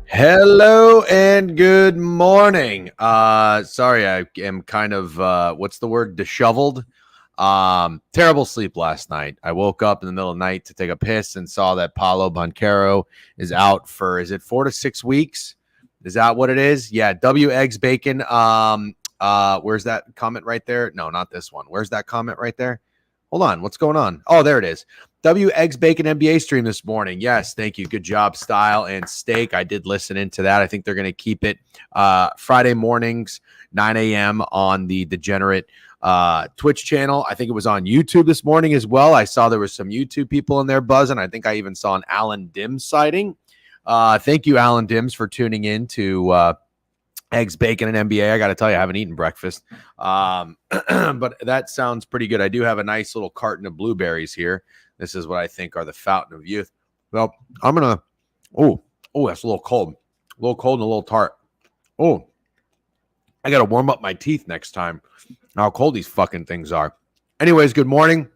Hello and good morning. Sorry, I am kind of what's the word? Disheveled. Terrible sleep last night. I woke up in the middle of the night to take a piss and saw that Paolo Banchero is out for, is it 4 to 6 weeks? Is that what it is? Yeah, W eggs bacon. Where's that comment right there? No, not this one. Where's that comment right there? Hold on, what's going on? Oh, there it is. W Eggs Bacon NBA stream this morning. Yes, thank you. Good job, Style and Steak. I did listen into that. I think they're going to keep it Friday mornings, 9 a.m. on the Degenerate Twitch channel. I think it was on YouTube this morning as well. I saw there was some YouTube people in there buzzing. I think I even saw an Alan Dims sighting. Thank you, Alan Dims, for tuning in to Eggs, Bacon, and NBA. I got to tell you, I haven't eaten breakfast, but that sounds pretty good. I do have a nice little carton of blueberries here. This is what I think are the fountain of youth. Well, I'm going to, that's a little cold and a little tart. Oh, I got to warm up my teeth next time. How cold these fucking things are. Anyways, good morning.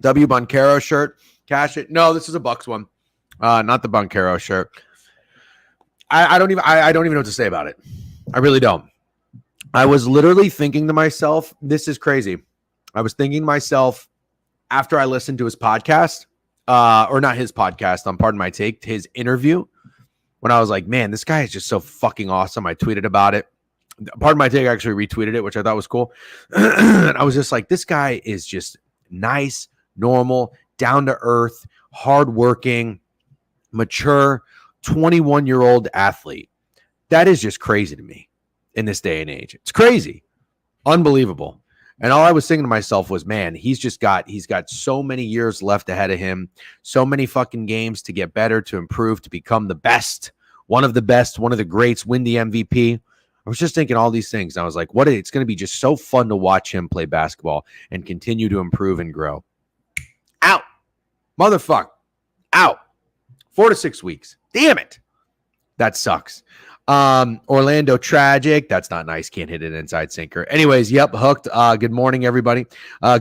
W. Boncaro shirt. Cash it. No, this is a Bucks one. Not the Boncaro shirt. I don't even know what to say about it. I really don't. I was literally thinking to myself, this is crazy. I was thinking to myself after I listened to his podcast, or not his podcast, Pardon My Take, his interview, when I was like, man, this guy is just so fucking awesome. I tweeted about it. Pardon My Take actually retweeted it, which I thought was cool. And I was just like, this guy is just nice, normal, down to earth, hardworking, mature, 21-year-old athlete. That is just crazy to me in this day and age. It's crazy. Unbelievable. And all I was thinking to myself was, man, he's got so many years left ahead of him, so many fucking games to get better, to improve, to become the best, one of the greats, win the MVP. I was just thinking all these things. And I was like, it's going to be just so fun to watch him play basketball and continue to improve and grow. Out. Motherfucker. Out. 4 to 6 weeks. Damn it. That sucks. Orlando tragic. That's not nice. Can't hit an inside sinker. Anyways, yep, hooked. Good morning, everybody.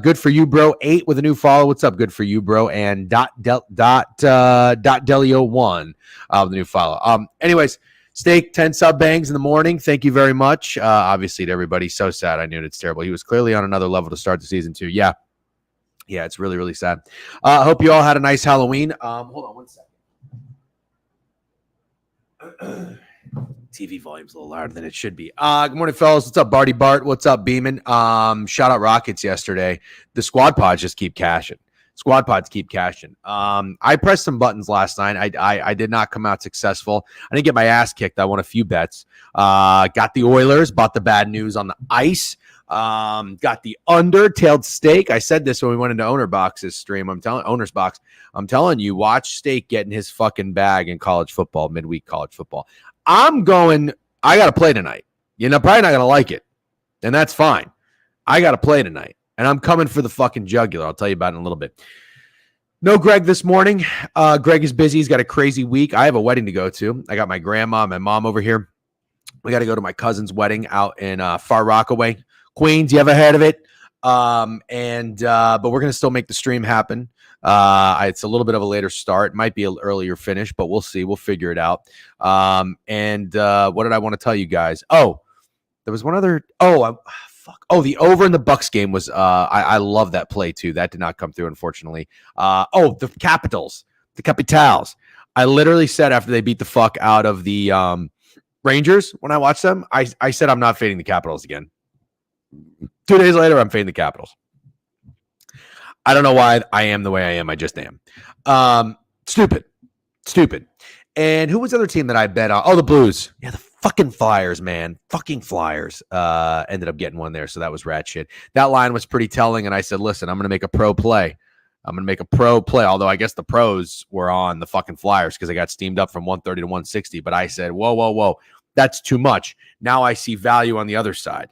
Good for you, bro. 8 with a new follow. What's up? Good for you, bro. And Delio1 with the new follow. Anyways, Steak 10 sub bangs in the morning. Thank you very much. Obviously, to everybody. So sad. I knew it's terrible. He was clearly on another level to start the season too. Yeah, it's really, really sad. Hope you all had a nice Halloween. Hold on one second. TV volume's a little louder than it should be. Good morning, fellas. What's up, Barty Bart? What's up, Beeman? Shout out Rockets yesterday. The squad pods just keep cashing. I pressed some buttons last night. I did not come out successful. I didn't get my ass kicked. I won a few bets. Got the Oilers. Bought the bad news on the ice. Got the under tailed Steak. I said this when we went into Owner's Box. I'm telling you, watch Steak get in his fucking bag in college football, midweek college football. I got to play tonight. Probably not going to like it. And that's fine. I got to play tonight. And I'm coming for the fucking jugular. I'll tell you about it in a little bit. No Greg this morning. Greg is busy. He's got a crazy week. I have a wedding to go to. I got my grandma, my mom over here. We got to go to my cousin's wedding out in Far Rockaway, Queens. You ever heard of it? But we're going to still make the stream happen. It's a little bit of a later start. Might be an earlier finish, but we'll see. We'll figure it out. What did I want to tell you guys? Oh, there was one other. The over in the Bucks game was. I love that play too. That did not come through, unfortunately. The Capitals. I literally said after they beat the fuck out of the Rangers when I watched them, I said I'm not fading the Capitals again. 2 days later, I'm fading the Capitals. I don't know why I am the way I am. I just am. Stupid. And who was the other team that I bet on? Oh, the Blues. Yeah, the fucking Flyers, man. Fucking Flyers. Ended up getting one there, so that was rat shit. That line was pretty telling, and I said, listen, I'm going to make a pro play. Although I guess the pros were on the fucking Flyers because they got steamed up from 130 to 160. But I said, whoa. That's too much. Now I see value on the other side.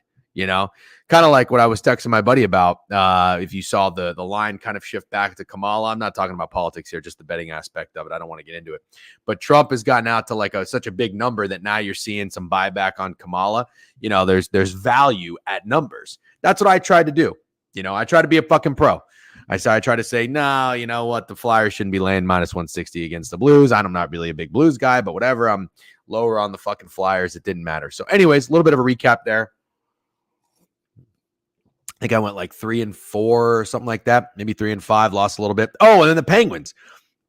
Kind of like what I was texting my buddy about. If you saw the line kind of shift back to Kamala, I'm not talking about politics here, just the betting aspect of it. I don't want to get into it. But Trump has gotten out to such a big number that now you're seeing some buyback on Kamala. There's value at numbers. That's what I tried to do. I try to be a fucking pro. I try to say, no, you know what? The Flyers shouldn't be laying minus 160 against the Blues. I'm not really a big Blues guy, but whatever. I'm lower on the fucking Flyers. It didn't matter. So anyways, a little bit of a recap there. I think I went 3-4 or something like that. Maybe 3-5, lost a little bit. Oh, and then the Penguins.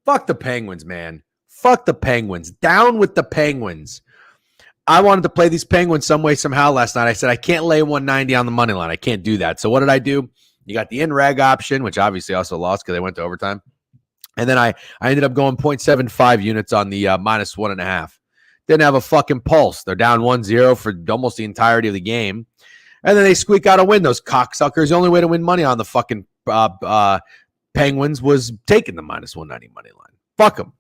Fuck the Penguins, man. Fuck the Penguins. Down with the Penguins. I wanted to play these Penguins some way, somehow last night. I said, I can't lay 190 on the money line. I can't do that. So what did I do? You got the in-reg option, which obviously also lost because they went to overtime. And then I ended up going 0.75 units on the minus 1.5. Didn't have a fucking pulse. They're down 1-0 for almost the entirety of the game. And then they squeak out a win. Those cocksuckers. The only way to win money on the fucking Penguins was taking the -190 money line. Fuck them.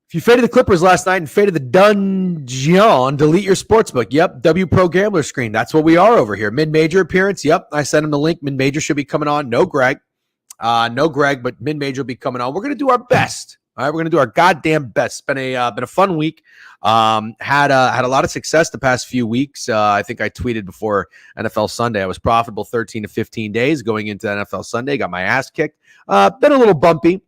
If you faded the Clippers last night and faded the Dungeon, delete your sportsbook. Yep, W Pro Gambler screen. That's what we are over here. Mid-major appearance. Yep, I sent him the link. Mid-major should be coming on. No Greg, but mid-major will be coming on. We're going to do our best. All right, we're going to do our goddamn best. It's been a fun week. Had a lot of success the past few weeks. I think I tweeted before NFL Sunday. I was profitable 13 to 15 days going into NFL Sunday. Got my ass kicked. Been a little bumpy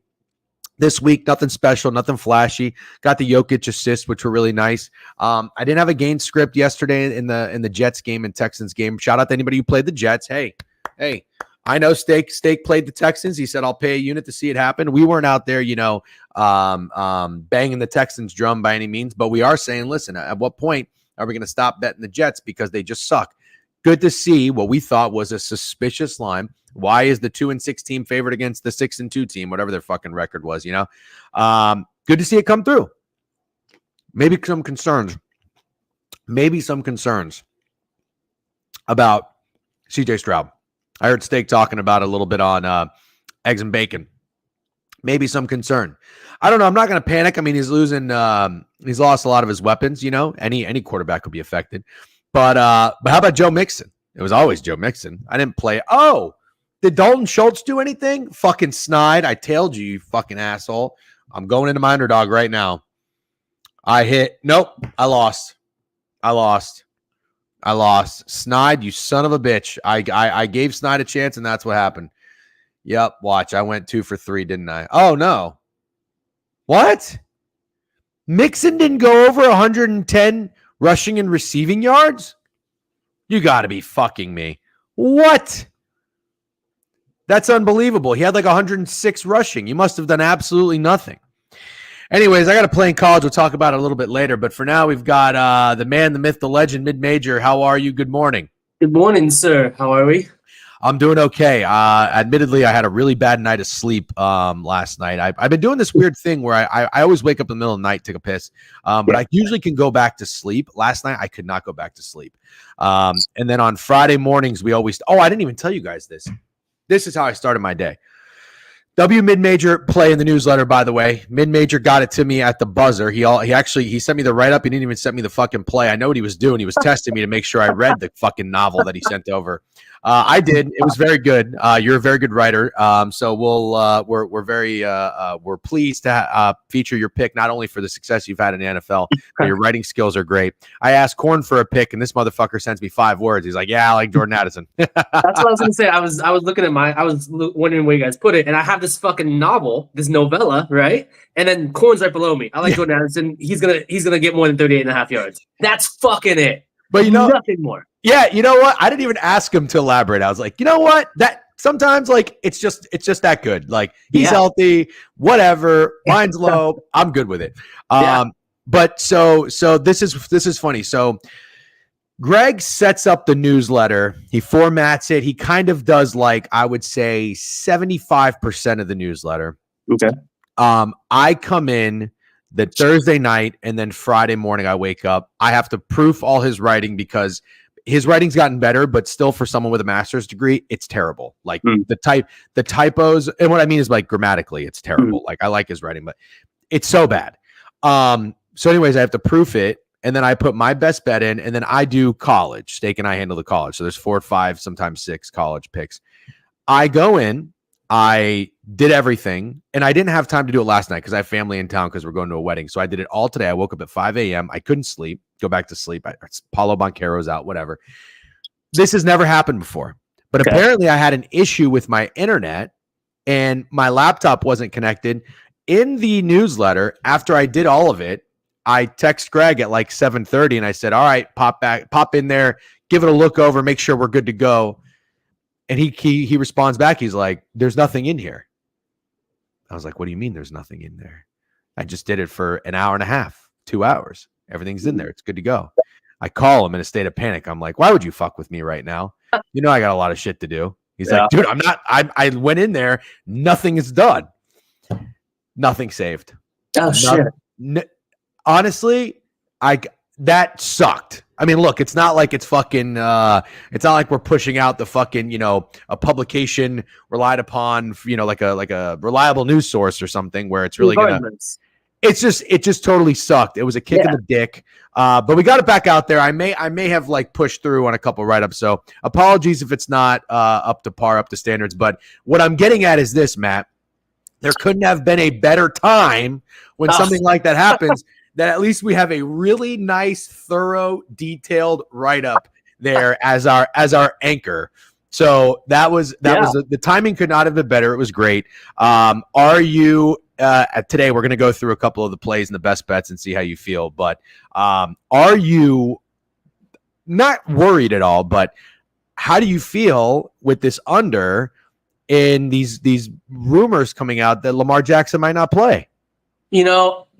this week. Nothing special, nothing flashy. Got the Jokic assist, which were really nice. I didn't have a game script yesterday in the Jets game and Texans game. Shout out to anybody who played the Jets. Hey. I know Steak played the Texans. He said, I'll pay a unit to see it happen. We weren't out there, banging the Texans drum by any means, but we are saying, listen, at what point are we going to stop betting the Jets because they just suck? Good to see what we thought was a suspicious line. Why is the 2-6 team favored against the 6-2 team, whatever their fucking record was, Good to see it come through. Maybe some concerns about CJ Stroud. I heard Steak talking about it a little bit on Eggs and Bacon. Maybe some concern. I don't know. I'm not going to panic. I mean, he's losing. He's lost a lot of his weapons. Any quarterback could be affected. But how about Joe Mixon? It was always Joe Mixon. I didn't play. Oh, did Dalton Schultz do anything? Fucking snide. I tailed you, you fucking asshole. I'm going into my underdog right now. Nope. I lost. Snide, you son of a bitch. I gave Snide a chance, and that's what happened. Yep, watch. I went 2 for 3, didn't I? Oh, no. What? Mixon didn't go over 110 rushing and receiving yards? You got to be fucking me. What? That's unbelievable. He had like 106 rushing. You must have done absolutely nothing. Anyways, I got to play in college. We'll talk about it a little bit later. But for now, we've got the man, the myth, the legend, mid-major. How are you? Good morning. Good morning, sir. How are we? I'm doing okay. Admittedly, I had a really bad night of sleep last night. I've been doing this weird thing where I always wake up in the middle of the night, take a piss, but I usually can go back to sleep. Last night, I could not go back to sleep. And then on Friday mornings, I didn't even tell you guys this. This is how I started my day. W Mid-Major play in the newsletter, by the way. Mid-Major got it to me at the buzzer. He sent me the write-up. He didn't even send me the fucking play. I know what he was doing. He was testing me to make sure I read the fucking novel that he sent over. I did. It was very good. You're a very good writer. So we're pleased to feature your pick, not only for the success you've had in the NFL, but your writing skills are great. I asked Corn for a pick, and this motherfucker sends me 5 words. He's like, "Yeah, I like Jordan Addison." That's what I was gonna say. I was looking at I was wondering where you guys put it, and I have this fucking novel, this novella, right? And then Corn's right below me. I like Jordan Addison. He's gonna get more than 38.5 yards. That's fucking it. But nothing more. Yeah, you know what? I didn't even ask him to elaborate. I was like, you know what? That sometimes like it's just that good. Like he's healthy, whatever. Mine's low. I'm good with it. But so this is funny. So Greg sets up the newsletter. He formats it. He kind of does like I would say 75% of the newsletter. Okay. I come in the Thursday night and then Friday morning I wake up. I have to proof all his writing because his writing's gotten better, but still for someone with a master's degree, it's terrible. Like the typos, and what I mean is like grammatically, it's terrible. Like I like his writing, but it's so bad. So anyways, I have to proof it, and then I put my best bet in, and then I do college. Steak and I handle the college. So there's 4 or 5, sometimes 6 college picks. I go in, I did everything, and I didn't have time to do it last night because I have family in town because we're going to a wedding. So I did it all today. I woke up at 5 a.m. I couldn't sleep. Go back to sleep. Paulo Banchero's out, whatever. This has never happened before. But apparently I had an issue with my internet and my laptop wasn't connected. In the newsletter, after I did all of it, I text Greg at like 7:30 and I said, all right, pop in there, give it a look over, make sure we're good to go. And he responds back. He's like, there's nothing in here. I was like, what do you mean there's nothing in there? I just did it for an hour and a half, 2 hours. Everything's in there. It's good to go. I call him in a state of panic. I'm like, why would you fuck with me right now? You know, I got a lot of shit to do. He's like, dude, I'm not. I went in there. Nothing is done. Nothing saved. Oh, shit. Honestly, that sucked. I mean, look, it's not like it's fucking. It's not like we're pushing out the fucking, a publication relied upon, like a reliable news source or something where it's really gonna. It just totally sucked. It was a kick in the dick. But we got it back out there. I may have like pushed through on a couple write-ups. So apologies if it's not up to par, up to standards. But what I'm getting at is this, Matt. There couldn't have been a better time when something like that happens. That at least we have a really nice, thorough, detailed write-up there as our anchor. So that was the timing could not have been better. It was great. Are you today? We're going to go through a couple of the plays and the best bets and see how you feel. But are you not worried at all? But how do you feel with this under in these rumors coming out that Lamar Jackson might not play?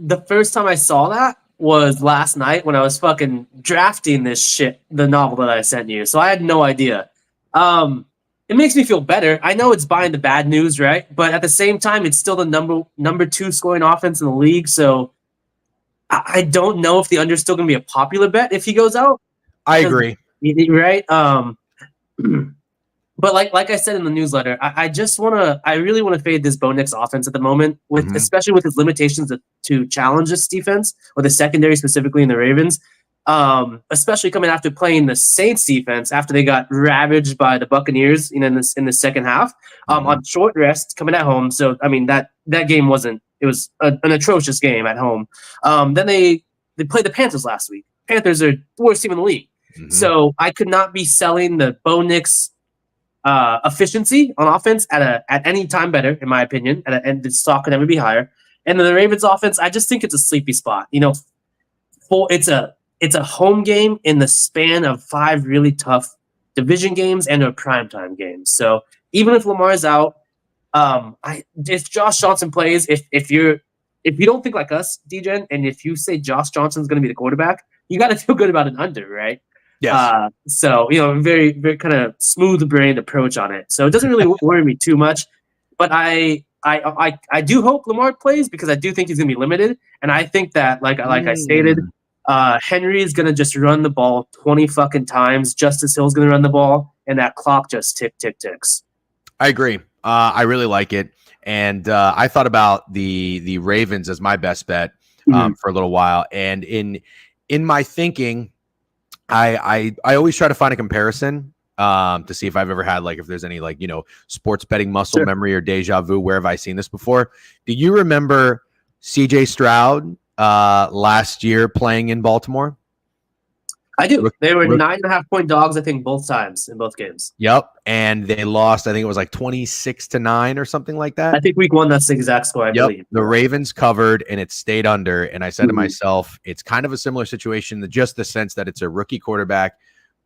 The first time I saw that was last night when I was fucking drafting this shit, the novel that I sent you. So I had no idea. It makes me feel better. I know it's buying the bad news, right? But at the same time, it's still the number 2 scoring offense in the league. So I don't know if the under is still going to be a popular bet if he goes out. I agree. Right? But like I said in the newsletter, I really want to fade this Bo Nix offense at the moment, especially with his limitations to challenge this defense or the secondary specifically in the Ravens, especially coming after playing the Saints defense after they got ravaged by the Buccaneers in the second half on short rest coming at home. So I mean that game it was an atrocious game at home. Then they played the Panthers last week. Panthers are the worst team in the league. So I could not be selling the Bo Nix efficiency on offense at any time better, in my opinion, and the stock could never be higher. And then the Ravens offense, I just think it's a sleepy spot. It's a home game in the span of 5 really tough division games and a primetime game. So even if Lamar's out, if Josh Johnson plays, if you don't think like us, DJ, and if you say Josh Johnson's going to be the quarterback, you got to feel good about an under, right? Yes. So, very, very kind of smooth-brained approach on it. So it doesn't really worry me too much. But I do hope Lamar plays because I do think he's going to be limited. And I think that, like I stated, Henry is going to just run the ball 20 fucking times. Justice Hill's going to run the ball, and that clock just ticks. I agree. I really like it. And I thought about the Ravens as my best bet for a little while. And in my thinking, I always try to find a comparison to see if I've ever had if there's any sports betting muscle memory or deja vu. Where have I seen this before? Do you remember CJ Stroud last year playing in Baltimore? I do. They were 9.5-point dogs, I think, both times in both games. Yep. And they lost, I think it was 26-9 or something like that. I think week 1, that's the exact score, I believe. The Ravens covered and it stayed under. And I said to myself, it's kind of a similar situation, just the sense that it's a rookie quarterback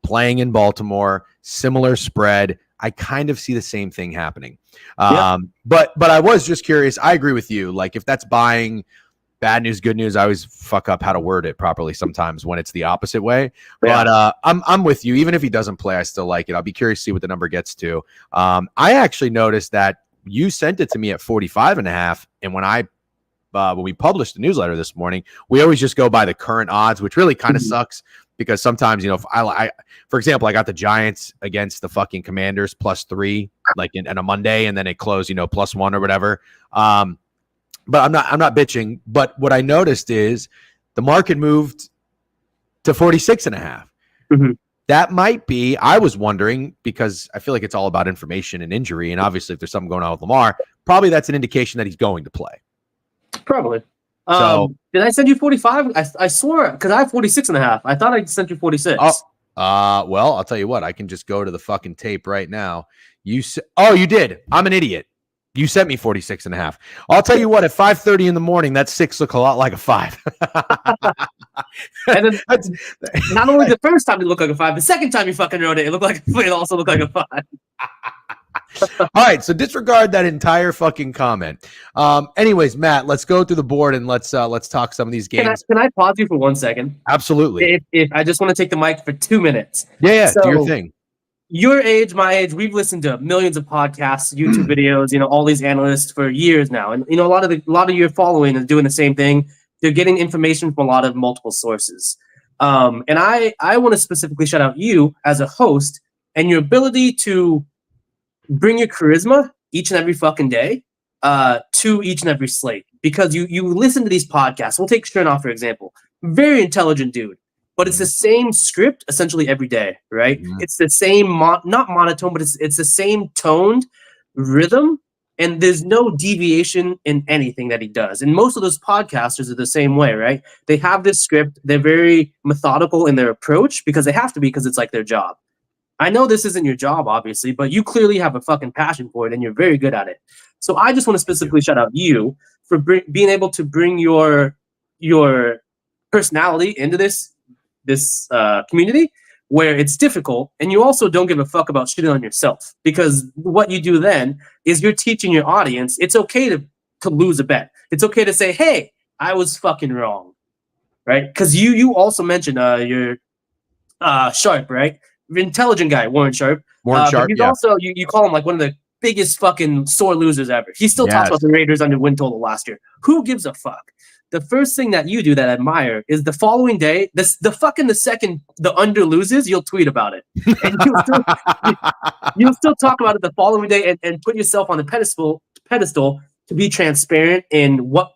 playing in Baltimore, similar spread. I kind of see the same thing happening. But I was just curious. I agree with you. If that's buying bad news, good news, I always fuck up how to word it properly sometimes when it's the opposite way. But I'm with you. Even if he doesn't play, I still like it. I'll be curious to see what the number gets to. I actually noticed that you sent it to me at 45.5. And when we published the newsletter this morning, we always just go by the current odds, which really kind of sucks because sometimes, if I for example, I got the Giants against the fucking Commanders +3, in a Monday, and then it closed, +1 or whatever. But I'm not bitching. But what I noticed is the market moved to 46.5. That might be, I was wondering, because I feel like it's all about information and injury. And obviously if there's something going on with Lamar, probably that's an indication that he's going to play. Probably. Did I send you 45? I swore, because I have 46.5. I thought I sent you 46. Well, I'll tell you what, I can just go to the fucking tape right now. You did. I'm an idiot. You sent me 46.5. I'll tell you what, at 5:30 in the morning, that 6 looked a lot like a 5. And then not only the first time it looked like a 5, the second time you fucking wrote it, it also looked like a 5. All right, so disregard that entire fucking comment. Anyways, Matt, let's go through the board and let's talk some of these games. Can I pause you for 1 second? Absolutely. If I just want to take the mic for 2 minutes. Yeah, do your thing. Your age, my age, we've listened to millions of podcasts, YouTube videos, all these analysts for years now. And, a lot of your following is doing the same thing. They're getting information from a lot of multiple sources. And I want to specifically shout out you as a host and your ability to bring your charisma each and every fucking day to each and every slate, because you listen to these podcasts. We'll take Chernoff for example. Very intelligent dude, but it's the same script essentially every day, right? Mhm. It's the same not monotone, but it's the same toned rhythm, and there's no deviation in anything that he does. And most of those podcasters are the same way, right? They have this script, they're very methodical in their approach because they have to be, because it's like their job. I know this isn't your job, obviously, but you clearly have a fucking passion for it and you're very good at it. So I just want to specifically shout out you for being able to bring your personality into this community where it's difficult, and you also don't give a fuck about shitting on yourself, because what you do then is you're teaching your audience it's okay to lose a bet. It's okay to say, hey, I was fucking wrong, right? Because you also mentioned your Sharp, right? Intelligent guy, Warren Sharp. Warren Sharp, but he's yeah. also you call him like one of the biggest fucking sore losers ever. He still talks about Yes. the Raiders under win total last year. Who gives a fuck? The first thing that you do that I admire is the following day, the second the under loses, you'll tweet about it. And you'll still talk about it the following day and put yourself on the pedestal to be transparent in what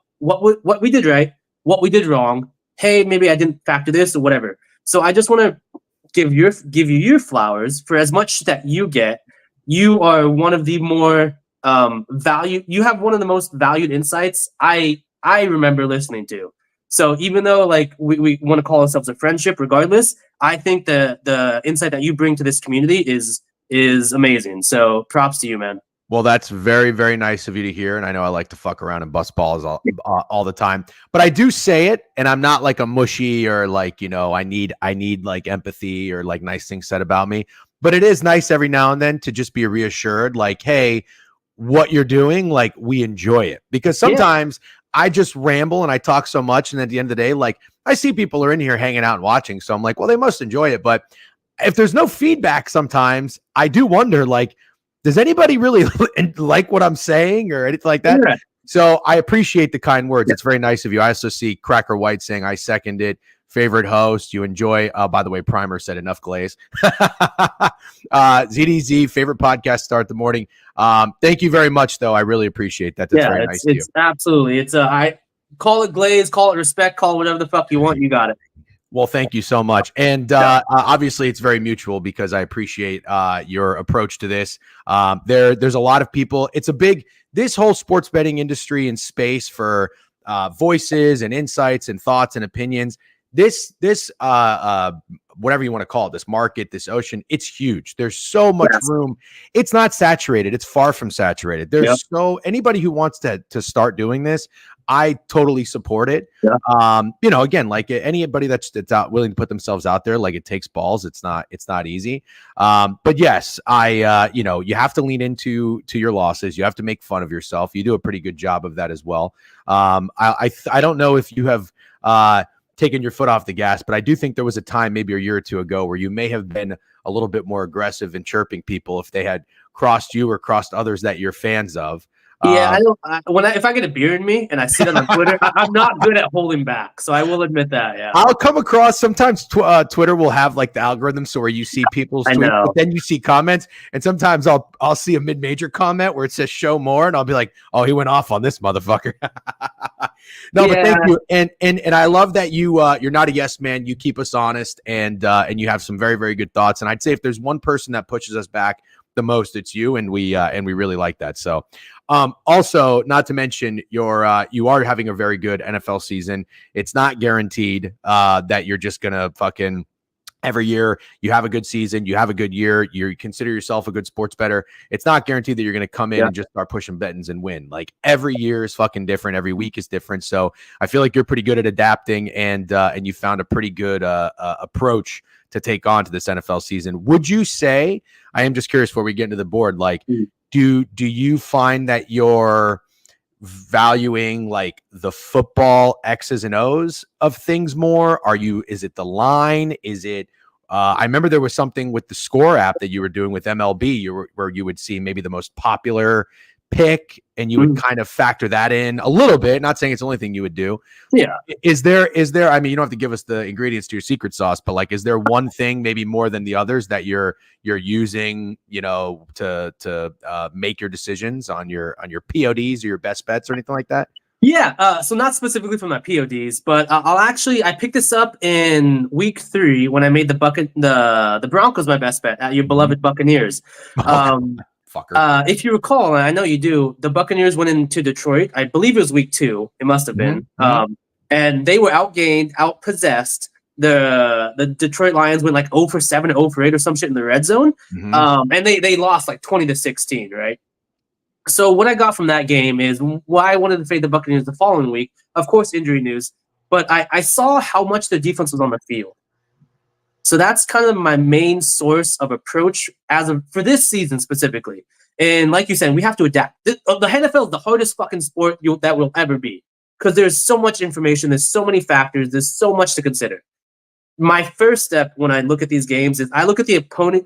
we did right, what we did wrong. Hey, maybe I didn't factor this or whatever. So I just want to give you your flowers for as much that you get. You are one of the more valued. You have one of the most valued insights I remember listening to. So even though like we want to call ourselves a friendship, regardless, I think the insight that you bring to this community is amazing. So props to you, man. Well, that's very, very nice of you to hear. And I know I like to fuck around and bust balls all the time, but I do say it, and I'm not like a mushy or like, I need like empathy or like nice things said about me. But it is nice every now and then to just be reassured, like, hey, what you're doing, like, we enjoy it. Because sometimes I just ramble and I talk so much. And at the end of the day, like, I see people are in here hanging out and watching. So I'm like, well, they must enjoy it. But if there's no feedback, sometimes I do wonder, like, does anybody really like what I'm saying or anything like that? Yeah. So I appreciate the kind words. It's very nice of you. I also see Cracker White saying, I second it. Favorite host you enjoy. By the way, Primer said enough glaze. ZDZ, favorite podcast start the morning. Thank you very much, though. I really appreciate that. That's very nice of you. It's absolutely. It's I call it glaze, call it respect, call it whatever the fuck you want. You got it. Well, thank you so much. And obviously, it's very mutual because I appreciate your approach to this. There's a lot of people. It's this whole sports betting industry and space for voices and insights and thoughts and opinions. This whatever you want to call it, this market, this ocean, it's huge. There's so much room. It's not saturated. It's far from saturated. There's anybody who wants to start doing this, I totally support it. Again, like anybody that's out willing to put themselves out there, like it takes balls. It's not easy. But yes, you have to lean into your losses. You have to make fun of yourself. You do a pretty good job of that as well. I don't know if you have taken your foot off the gas, but I do think there was a time maybe a year or two ago where you may have been a little bit more aggressive in chirping people if they had crossed you or crossed others that you're fans of. Yeah, if I get a beer in me and I see it on Twitter, I'm not good at holding back. So I will admit that. Yeah, I'll come across sometimes. Twitter will have like the algorithm, so where you see people's tweets, but then you see comments, and sometimes I'll see a mid-major comment where it says "show more," and I'll be like, "Oh, he went off on this motherfucker." But thank you, and I love that you're not a yes man. You keep us honest, and you have some very, very good thoughts. And I'd say if there's one person that pushes us back the most, it's you, and we really like that. So. Also, not to mention you are having a very good NFL season. It's not guaranteed that you're just gonna fucking every year you have a good season, you have a good year, you consider yourself a good sports bettor. It's not guaranteed that you're gonna come in and just start pushing buttons and win. Like every year is fucking different, every week is different. So I feel like you're pretty good at adapting, and you found a pretty good approach to take on to this NFL season. Would you say? I am just curious before we get into the board, like. Do you find that you're valuing like the football X's and O's of things more? Is it the line? Is it I remember there was something with the Score app that you were doing with MLB where you would see maybe the most popular pick, and you would kind of factor that in a little bit. Not saying it's the only thing you would do. Yeah. Is there? I mean, you don't have to give us the ingredients to your secret sauce, but like, is there one thing maybe more than the others that you're using, to make your decisions on your PODs or your best bets or anything like that? Yeah, so not specifically from my PODs, but I picked this up in week 3 when I made the Broncos my best bet at your beloved Buccaneers. Fucker. If you recall, and I know you do, the Buccaneers went into Detroit. I believe it was week 2. It must have been. And they were outgained, outpossessed. The Detroit Lions went like 0 for 7, 0 for 8 or some shit in the red zone. And they lost like 20-16, right? So what I got from that game is why I wanted to fade the Buccaneers the following week. Of course, injury news. But I saw how much the defense was on the field. So that's kind of my main source of approach for this season specifically. And like you said, we have to adapt. The NFL is the hardest fucking sport that will ever be because there's so much information. There's so many factors. There's so much to consider. My first step when I look at these games is I look at the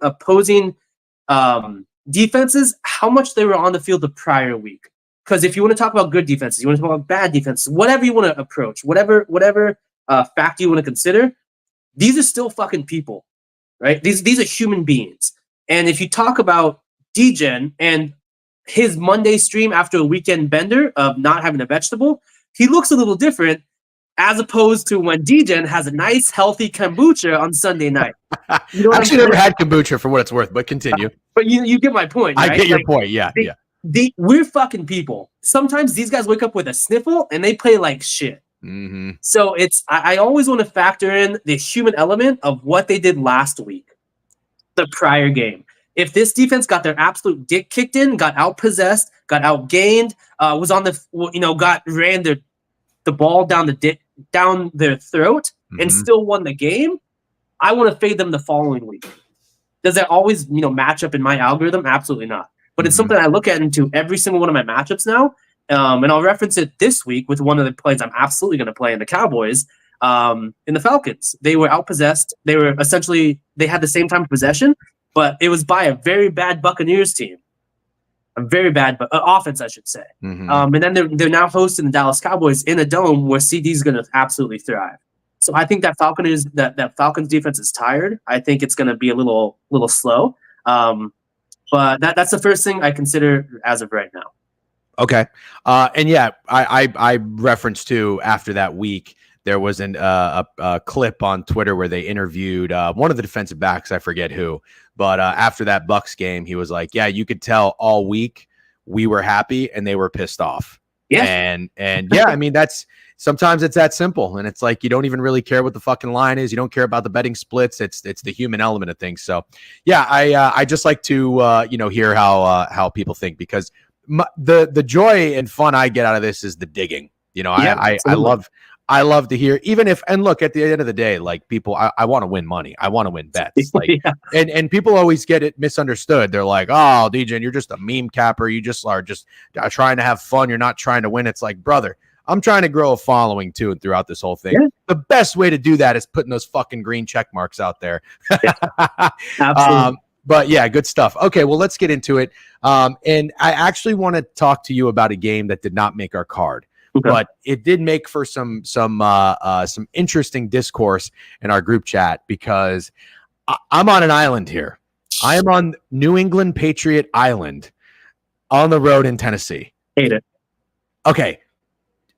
opposing defenses, how much they were on the field the prior week. Because if you want to talk about good defenses, you want to talk about bad defenses, whatever you want to approach, whatever factor you want to consider, these are still fucking people, right? These are human beings. And if you talk about DGen and his Monday stream after a weekend bender of not having a vegetable, he looks a little different as opposed to when DGen has a nice, healthy kombucha on Sunday night. You know, actually never had kombucha for what it's worth, but continue. But you get my point, right? I get your point, yeah. We're fucking people. Sometimes these guys wake up with a sniffle and they play like shit. So I always want to factor in the human element of what they did last week, the prior game. If this defense got their absolute dick kicked in, got outpossessed, got outgained, was on ran the ball down their throat and still won the game, I want to fade them the following week. Does that always match up in my algorithm? Absolutely not. But it's something I look at into every single one of my matchups now. And I'll reference it this week with one of the plays I'm absolutely going to play in the Cowboys, in the Falcons. They were outpossessed. They had the same time of possession, but it was by a very bad Buccaneers team. A very bad offense, I should say. And then they're now hosting the Dallas Cowboys in a dome where CD's going to absolutely thrive. So I think that Falcons defense is tired. I think it's going to be a little slow. But that's the first thing I consider as of right now. Okay. And yeah, I referenced too, after that week, there was a clip on Twitter where they interviewed one of the defensive backs. I forget who, but after that Bucs game, he was like, yeah, you could tell all week we were happy and they were pissed off. Yeah. And yeah, I mean, sometimes it's that simple. And it's like, you don't even really care what the fucking line is. You don't care about the betting splits. It's the human element of things. So yeah, I just like to, hear how people think, because the joy and fun I get out of this is the digging. I love to hear, even if, and look, at the end of the day, like people, I want to win money. I want to win bets. Like, and people always get it misunderstood. They're like, oh, DJ, you're just a meme capper. You just are just trying to have fun. You're not trying to win. It's like, brother, I'm trying to grow a following too. And throughout this whole thing, the best way to do that is putting those fucking green check marks out there. Absolutely. But yeah, good stuff. Okay, well, let's get into it. And I actually want to talk to you about a game that did not make our card. Okay. But it did make for some interesting discourse in our group chat, because I'm on an island here. I am on New England Patriot Island on the road in Tennessee. Hate it. Okay.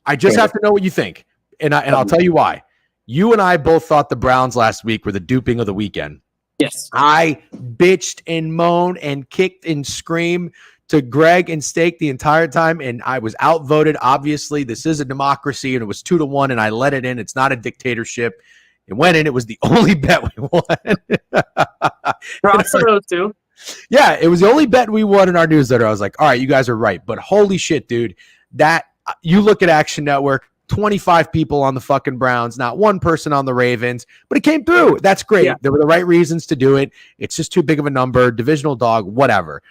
I just have to know what you think. And I'll tell you why. You and I both thought the Browns last week were the duping of the weekend. Yes. I bitched and moaned and kicked and screamed to Greg and Steak the entire time, and I was outvoted. Obviously, this is a democracy, and it was 2-1, and I let it in. It's not a dictatorship. It went in. It was the only bet we won. Props to those two. Yeah, it was the only bet we won in our newsletter. I was like, all right, you guys are right. But holy shit, dude, that you look at Action Network, 25 people on the fucking Browns, not one person on the Ravens, but it came through. That's great. Yeah. There were the right reasons to do it. It's just too big of a number, divisional dog, whatever.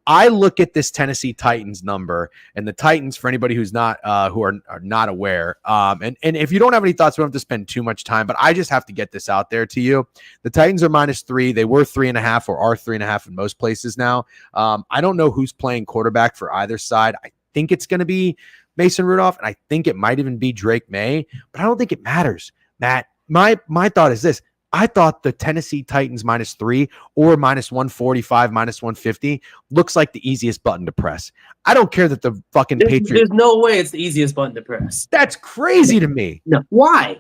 I look at this Tennessee Titans number, and the Titans, for anybody who's not who are not aware, and if you don't have any thoughts, we don't have to spend too much time, but I just have to get this out there to you. The Titans are -3. They were 3.5 or are 3.5 in most places now. I don't know who's playing quarterback for either side. I think it's going to be Mason Rudolph, and I think it might even be Drake May, but I don't think it matters, Matt. My thought is this. I thought the Tennessee Titans -3 or -145, -150 looks like the easiest button to press. I don't care that the fucking Patriots. There's no way it's the easiest button to press. That's crazy to me. No. Why?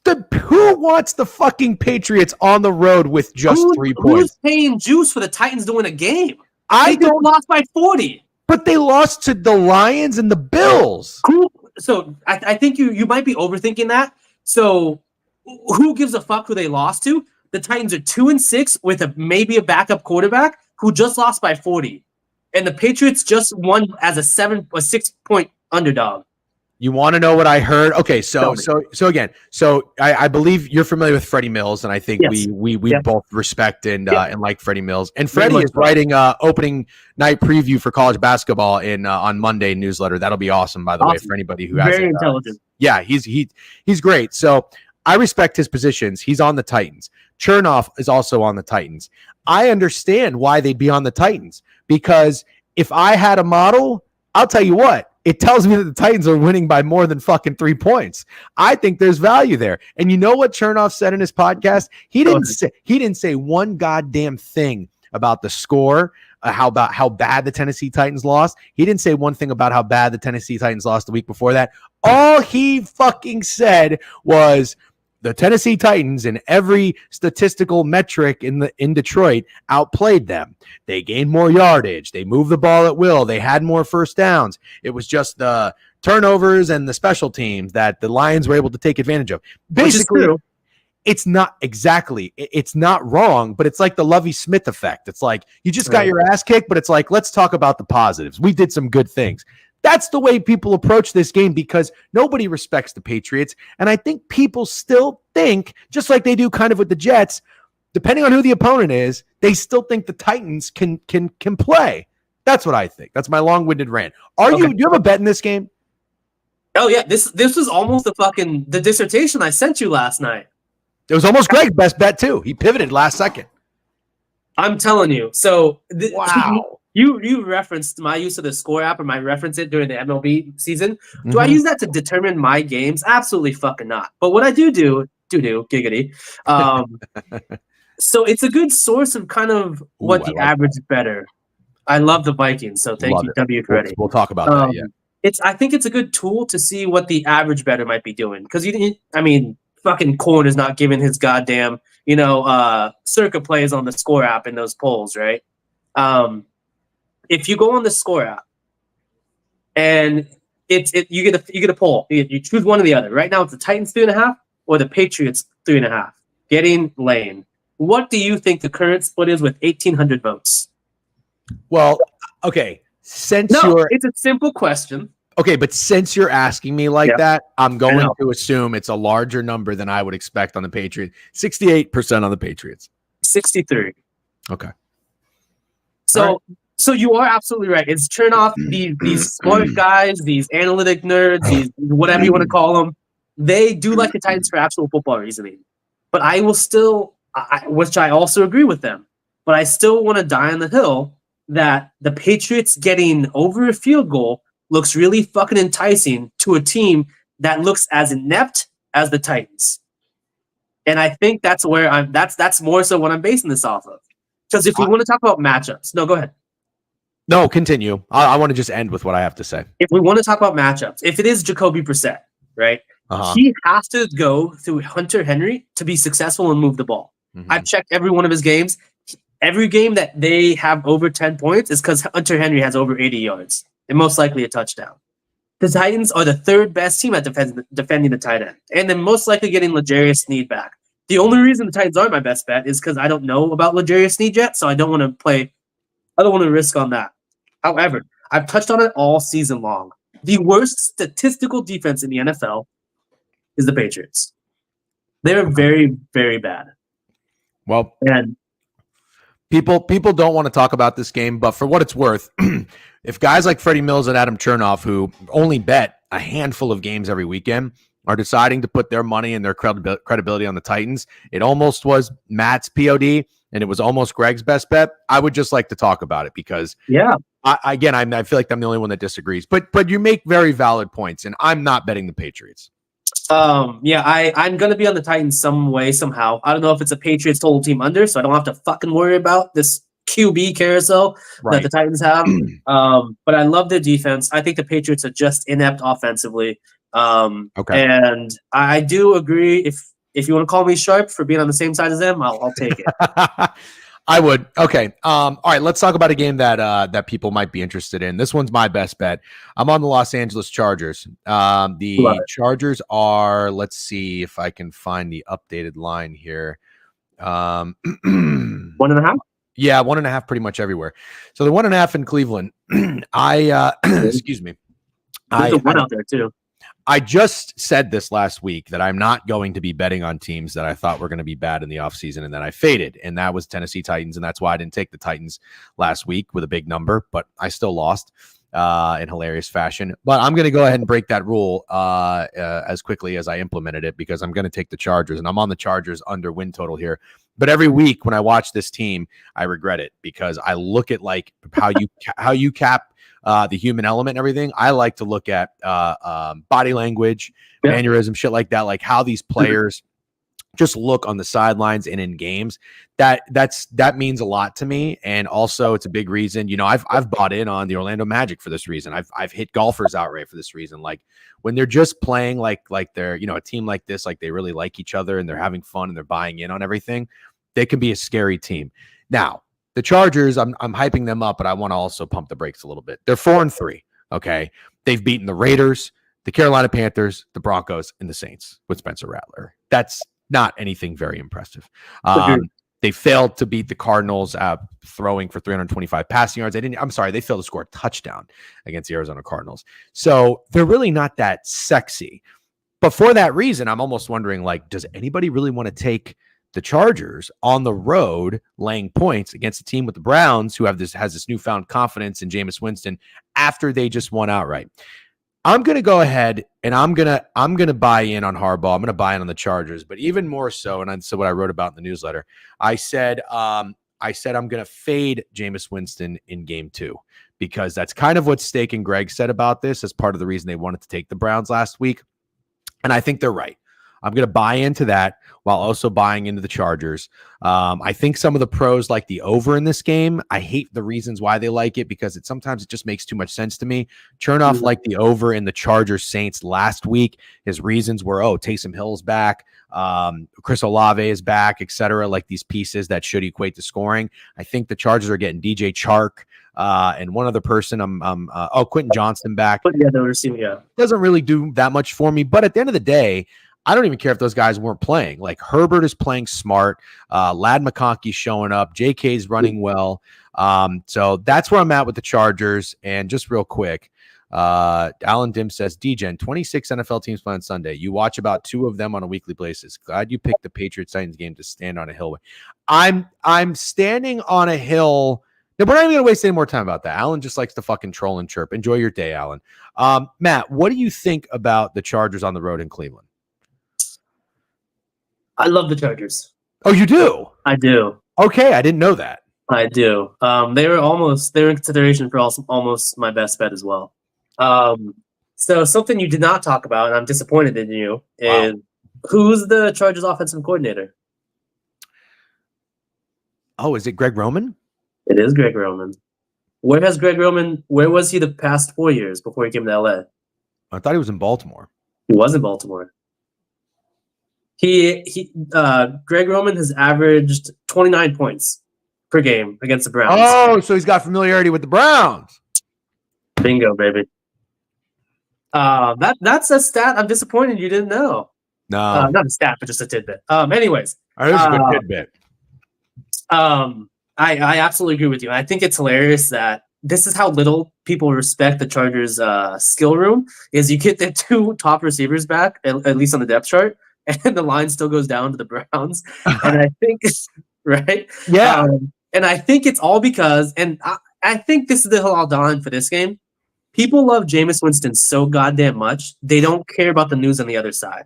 Who wants the fucking Patriots on the road with just 3 points? Who's paying juice for the Titans to win a game? I don't. Lost by 40. But they lost to the Lions and the Bills. So I think you might be overthinking that. So who gives a fuck who they lost to? The Titans are 2-6 with maybe a backup quarterback who just lost by 40, and the Patriots just won as a 6-point underdog. You want to know what I heard? Okay, so again, I believe you're familiar with Freddie Mills, and I think yes. we both respect and like Freddie Mills. And Freddie is writing opening night preview for college basketball on Monday newsletter. That'll be awesome, by the way, for anybody who has very intelligent. Yeah, he's great. So I respect his positions. He's on the Titans. Chernoff is also on the Titans. I understand why they'd be on the Titans, because if I had a model, I'll tell you what, it tells me that the Titans are winning by more than fucking 3 points. I think there's value there. And you know what Chernoff said in his podcast? He didn't say one goddamn thing about the score, how bad the Tennessee Titans lost. He didn't say one thing about how bad the Tennessee Titans lost the week before that. All he fucking said was the Tennessee Titans in every statistical metric in Detroit outplayed them. They gained more yardage. They moved the ball at will. They had more first downs. It was just the turnovers and the special teams that the Lions were able to take advantage of. Basically, it's not exactly. It's not wrong, but it's like the Lovie Smith effect. It's like you just got your ass kicked, but it's like, let's talk about the positives. We did some good things. That's the way people approach this game, because nobody respects the Patriots. And I think people still think, just like they do kind of with the Jets, depending on who the opponent is, they still think the Titans can play. That's what I think. That's my long-winded rant. Do you have a bet in this game? Oh, yeah. This was almost the dissertation I sent you last night. It was almost Greg's best bet, too. He pivoted last second. I'm telling you. So, wow. You referenced my use of the Score app, or I reference it during the MLB season. Do I use that to determine my games? Absolutely fucking not. But what I do giggity. So it's a good source of kind of what the average better. I love the Vikings, so thank you, W. Freddie. We'll talk about that. Yeah, I think it's a good tool to see what the average better might be doing, because fucking Corn is not giving his goddamn circa plays on the Score app in those polls, right? If you go on the Score app and you get a poll, you choose one or the other. Right now, it's the Titans 3.5 or the Patriots 3.5. Getting Lane. What do you think the current split is with 1,800 votes? Well, okay. It's a simple question. Okay, but since you're asking me like that, I'm going to assume it's a larger number than I would expect on the Patriots. 68% on the Patriots. 63. Okay. So you are absolutely right. It's turn off these smart guys, these analytic nerds, these whatever you want to call them. They do like the Titans for actual football reasoning. But I will still, which I also agree with them, but I still want to die on the hill that the Patriots getting over a field goal looks really fucking enticing to a team that looks as inept as the Titans. And I think that's where that's more so what I'm basing this off of. Because if we want to talk about matchups, no, go ahead. No, continue. I want to just end with what I have to say. If we want to talk about matchups, if it is Jacoby Brissett, right, he has to go through Hunter Henry to be successful and move the ball. Mm-hmm. I've checked every one of his games. Every game that they have over 10 points is because Hunter Henry has over 80 yards and most likely a touchdown. The Titans are the third best team at defending the tight end, and then most likely getting L'Jarius Sneed back. The only reason the Titans aren't my best bet is because I don't know about L'Jarius Sneed yet, so I don't want to risk on that. However, I've touched on it all season long. The worst statistical defense in the NFL is the Patriots. They're very, very bad. Well, and People don't want to talk about this game, but for what it's worth, if guys like Freddie Mills and Adam Chernoff, who only bet a handful of games every weekend, are deciding to put their money and their credibility on the Titans, it almost was Matt's POD and it was almost Greg's best bet. I would just like to talk about it because, I feel like I'm the only one that disagrees. But you make very valid points, and I'm not betting the Patriots. I'm gonna be on the Titans some way, somehow. I don't know if it's a Patriots total team under, so I don't have to fucking worry about this QB carousel that the Titans have. But I love their defense. I think the Patriots are just inept offensively. And I do agree. If you want to call me sharp for being on the same side as them, I'll take it. I would. Okay. All right. Let's talk about a game that people might be interested in. This one's my best bet. I'm on the Los Angeles Chargers. The Chargers are, let's see if I can find the updated line here. 1.5? Yeah, 1.5 pretty much everywhere. So the 1.5 in Cleveland. Excuse me. There's a one out there too. I just said this last week that I'm not going to be betting on teams that I thought were going to be bad in the offseason and then I faded. And that was Tennessee Titans. And that's why I didn't take the Titans last week with a big number, but I still lost in hilarious fashion. But I'm going to go ahead and break that rule as quickly as I implemented it because I'm going to take the Chargers. And I'm on the Chargers under win total here. But every week when I watch this team, I regret it because I look at like how you cap the human element and everything. I like to look at body language, mannerism, shit like that, like how these players just look on the sidelines and in games. That means a lot to me. And also it's a big reason, you know, I've bought in on the Orlando Magic for this reason. I've hit golfers outright for this reason. Like when they're just playing like they're, you know, a team like this, like they really like each other and they're having fun and they're buying in on everything, they can be a scary team. Now, the Chargers, I'm hyping them up, but I want to also pump the brakes a little bit. They're 4-3. Okay. They've beaten the Raiders, the Carolina Panthers, the Broncos, and the Saints with Spencer Rattler. That's not anything very impressive. They failed to beat the Cardinals throwing for 325 passing yards. They failed to score a touchdown against the Arizona Cardinals. So they're really not that sexy. But for that reason, I'm almost wondering, like, does anybody really want to take the Chargers on the road laying points against a team with the Browns who has this newfound confidence in Jameis Winston after they just won outright? I'm going to go ahead and I'm going to buy in on Harbaugh. I'm going to buy in on the Chargers, but even more so, and that's what I wrote about in the newsletter. I said I'm going to fade Jameis Winston in game 2 because that's kind of what Steak and Greg said about this as part of the reason they wanted to take the Browns last week. And I think they're right. I'm going to buy into that while also buying into the Chargers. I think some of the pros like the over in this game. I hate the reasons why they like it because sometimes it just makes too much sense to me. Chernoff liked the over in the Chargers Saints last week. His reasons were, Taysom Hill's back, Chris Olave is back, etc. Like these pieces that should equate to scoring. I think the Chargers are getting DJ Chark and one other person. Quentin Johnston back. Doesn't really do that much for me, but at the end of the day, I don't even care if those guys weren't playing. Like Herbert is playing smart. Ladd McConkey's showing up. JK's running well. So that's where I'm at with the Chargers. And just real quick, Alan Dim says, DGen, 26 NFL teams play on Sunday. You watch about 2 of them on a weekly basis. Glad you picked the Patriots-Titans game to stand on a hill. I'm standing on a hill. No, we're not even going to waste any more time about that. Alan just likes to fucking troll and chirp. Enjoy your day, Alan. Matt, what do you think about the Chargers on the road in Cleveland? I love the Chargers. Oh, you do? I do. Okay, I didn't know that. I do. They were in consideration for almost my best bet as well. So something you did not talk about, and I'm disappointed in you, is who's the Chargers offensive coordinator? Oh, is it Greg Roman? It is Greg Roman. Where was he the past 4 years before he came to LA? I thought he was in Baltimore. He was in Baltimore. Greg Roman has averaged 29 points per game against the Browns. Oh, so he's got familiarity with the Browns. Bingo, baby. That's a stat I'm disappointed you didn't know. No. Not a stat, but just a tidbit. Anyways. That is a good tidbit. I absolutely agree with you. I think it's hilarious that this is how little people respect the Chargers skill room is you get their 2 top receivers back, at least on the depth chart, and the line still goes down to the Browns. And I think, right? Yeah. And I think it's all because, and I think this is the hill I'll die on for this game. People love Jameis Winston so goddamn much, they don't care about the news on the other side.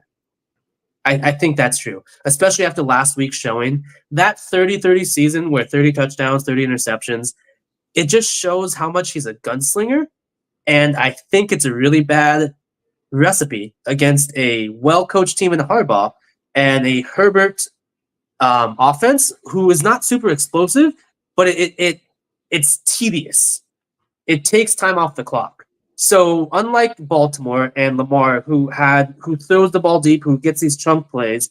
I think that's true, especially after last week's showing. That 30-30 season where 30 touchdowns, 30 interceptions, it just shows how much he's a gunslinger. And I think it's a really bad recipe against a well-coached team in Harbaugh and a Herbert offense who is not super explosive, but it's tedious. It takes time off the clock. So unlike Baltimore and Lamar, who throws the ball deep, who gets these chunk plays,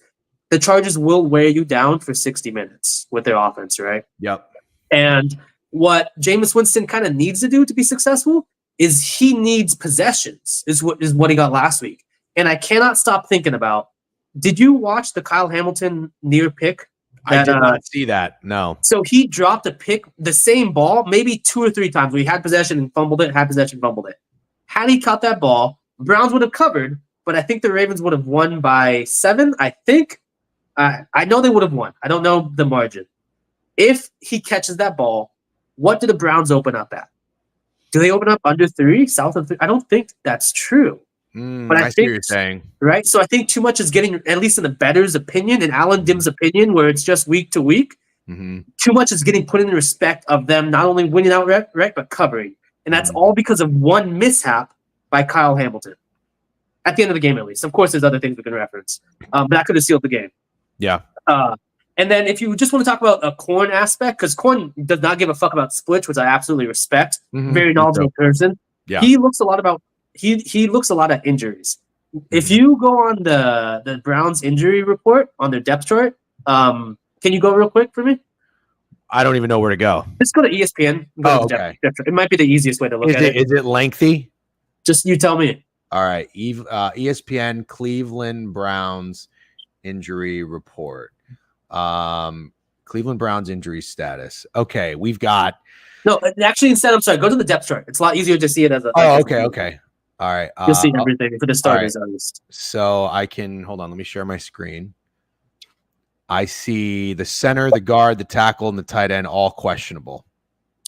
the Chargers will wear you down for 60 minutes with their offense, right? Yep. And what Jameis Winston kind of needs to do to be successful is he needs possessions, is what he got last week. And I cannot stop thinking about, did you watch the Kyle Hamilton near pick? I did not see that. No. So he dropped a pick, the same ball, maybe 2 or 3 times. We had possession and fumbled it, had possession, fumbled it. Had he caught that ball, Browns would have covered, but I think the Ravens would have won by 7, I think. I know they would have won. I don't know the margin. If he catches that ball, what do the Browns open up at? Do they open up under 3, south of 3? I don't think that's true. But I see what you're saying. Right? So I think too much is getting, at least in the bettor's opinion, in Alan Dim's opinion, where it's just week to week, too much is getting put in respect of them not only winning outright, but covering. And that's all because of one mishap by Kyle Hamilton. At the end of the game, at least. Of course, there's other things we can reference. But that could have sealed the game. Yeah. And then if you just want to talk about a Corn aspect, because Corn does not give a fuck about splits, which I absolutely respect. Very knowledgeable person. Yeah. He looks a lot about he looks a lot at injuries. If you go on the Browns injury report on their depth chart, can you go real quick for me? I don't even know where to go. Just go to ESPN. Okay. Depth chart. It might be the easiest way to look at it. Is it lengthy? Just you tell me. All right. ESPN Cleveland Browns injury report. Cleveland Browns injury status. Okay, we've got. No, actually, instead, I'm sorry. Go to the depth chart. It's a lot easier to see it as a. Okay. All right. You'll see everything for the starters, at least. So I can hold on. Let me share my screen. I see the center, the guard, the tackle, and the tight end all questionable.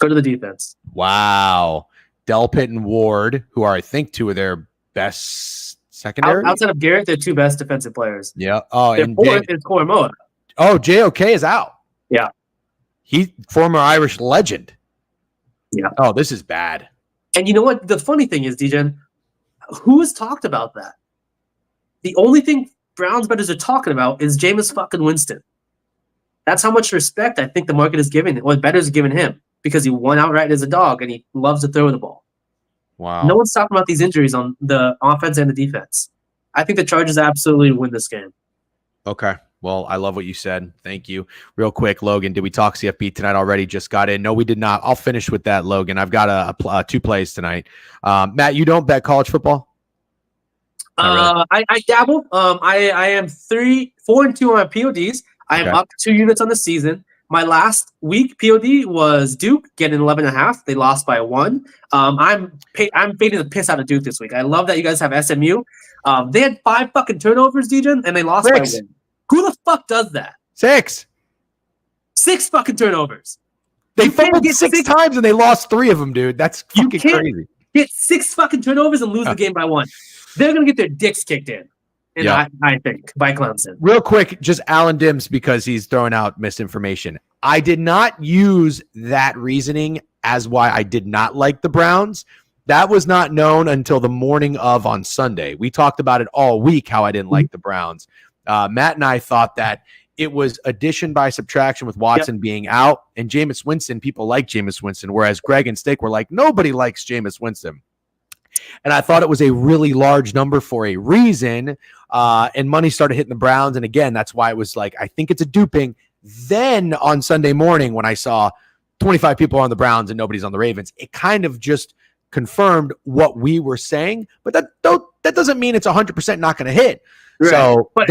Go to the defense. Wow. Delpit and Ward, who are, I think, 2 of their best secondary. Outside of Garrett, they're 2 best defensive players. Yeah. Oh, their and fourth is Koromoa. Oh, JOK is out. Yeah. He former Irish legend. Yeah. Oh, this is bad. And you know what? The funny thing is, DJen, who has talked about that? The only thing Browns bettors are talking about is Jameis fucking Winston. That's how much respect I think the market is giving, or bettors are giving him, because he won outright as a dog and he loves to throw the ball. Wow. No one's talking about these injuries on the offense and the defense. I think the Chargers absolutely win this game. Okay. Well, I love what you said. Thank you. Real quick, Logan, did we talk CFB tonight already? Just got in. No, we did not. I'll finish with that, Logan. I've got 2 plays tonight. Matt, you don't bet college football? Really. I dabble. I am 3-4-2 on my PODs. I am up 2 units on the season. My last week POD was Duke getting 11.5. They lost by 1. I'm fading the piss out of Duke this week. I love that you guys have SMU. They had 5 fucking turnovers, DJ, and they lost 6. by 1. Who the fuck does that? 6. 6 fucking turnovers. They fumbled 6 times and they lost 3 of them, dude. That's fucking crazy. Get 6 fucking turnovers and lose the game by 1. They're gonna get their dicks kicked in. And I think by Clemson. Real quick, just Alan Dims, because he's throwing out misinformation. I did not use that reasoning as why I did not like the Browns. That was not known until the morning of on Sunday. We talked about it all week, how I didn't like the Browns. Matt and I thought that it was addition by subtraction with Watson being out, and Jameis Winston, people like Jameis Winston, whereas Greg and Stick were like, nobody likes Jameis Winston. And I thought it was a really large number for a reason, and money started hitting the Browns, and again, that's why it was like, I think it's a duping. Then on Sunday morning, when I saw 25 people on the Browns and nobody's on the Ravens, it kind of just confirmed what we were saying, but that doesn't mean it's 100% not going to hit. Right. So, but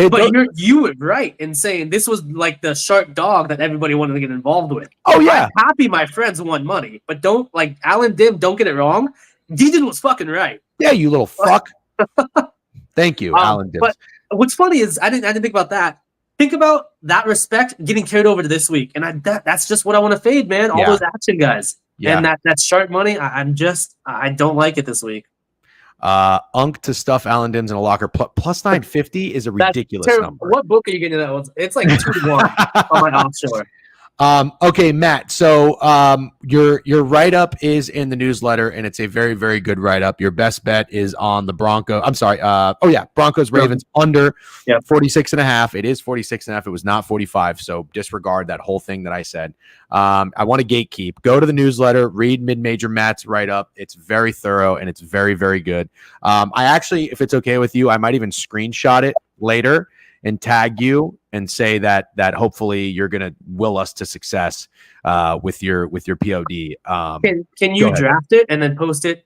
you were right in saying this was like the sharp dog that everybody wanted to get involved with. Oh yeah, I'm happy my friends won money, but don't, like, Alan Dim, don't get it wrong. Dejan was fucking right. Yeah, you little fuck. Thank you, Alan Dim. But what's funny is I didn't think about that. think about that respect getting carried over to this week, and that's just what I want to fade, man. All those action guys, and that sharp money. I don't like it this week. Unk to stuff Alan Dims in a locker plus 950 is a ridiculous number. What book are you getting that one? It's like 2-1 on my offshore. Okay, Matt. So your write up is in the newsletter, and it's a very, very good write up. Your best bet is on the Broncos. I'm sorry. Broncos Ravens under 46.5. It is 46.5. It was not 45. So disregard that whole thing that I said. I want to gatekeep. Go to the newsletter. Read Mid-Major Matt's write up. It's very thorough and it's very, very good. I actually, if it's okay with you, I might even screenshot it later and tag you and say that hopefully you're gonna will us to success with your POD. Can you draft it and then post it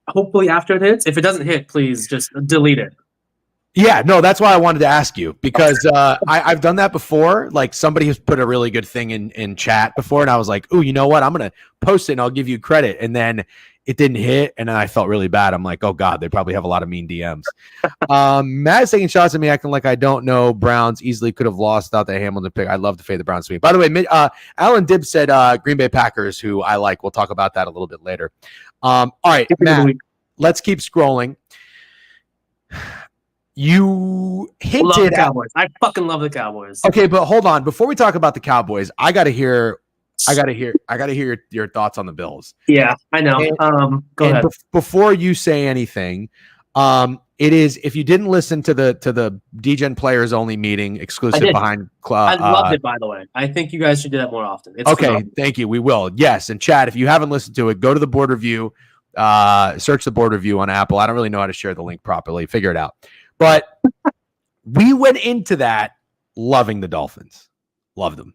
hopefully after it hits? If it doesn't hit, please just delete it. Yeah, no, that's why I wanted to ask you, because I've done that before. Like, somebody has put a really good thing in chat before, and I was like, oh, you know what? I'm gonna post it and I'll give you credit. And then it didn't hit, and then I felt really bad. I'm like, oh God, they probably have a lot of mean DMs. Matt's taking shots at me, acting like I don't know. Browns easily could have lost without the Hamilton pick. I'd love to fade the Browns to me. By the way, Alan Dibb said Green Bay Packers, who I like. We'll talk about that a little bit later. All right, Matt, let's keep scrolling. You hinted love the Cowboys. I fucking love the Cowboys. Okay, but hold on. Before we talk about the Cowboys, I gotta hear your thoughts on the Bills. Yeah, I know. Go ahead. Before you say anything, it is, if you didn't listen to the DGen players only meeting exclusive behind I loved it, by the way. I think you guys should do that more often. It's okay, phenomenal. Thank you. We will. Yes, and Chad, if you haven't listened to it, go to the board review. Search the board review on Apple. I don't really know how to share the link properly. Figure it out. But we went into that loving the Dolphins. Loved them.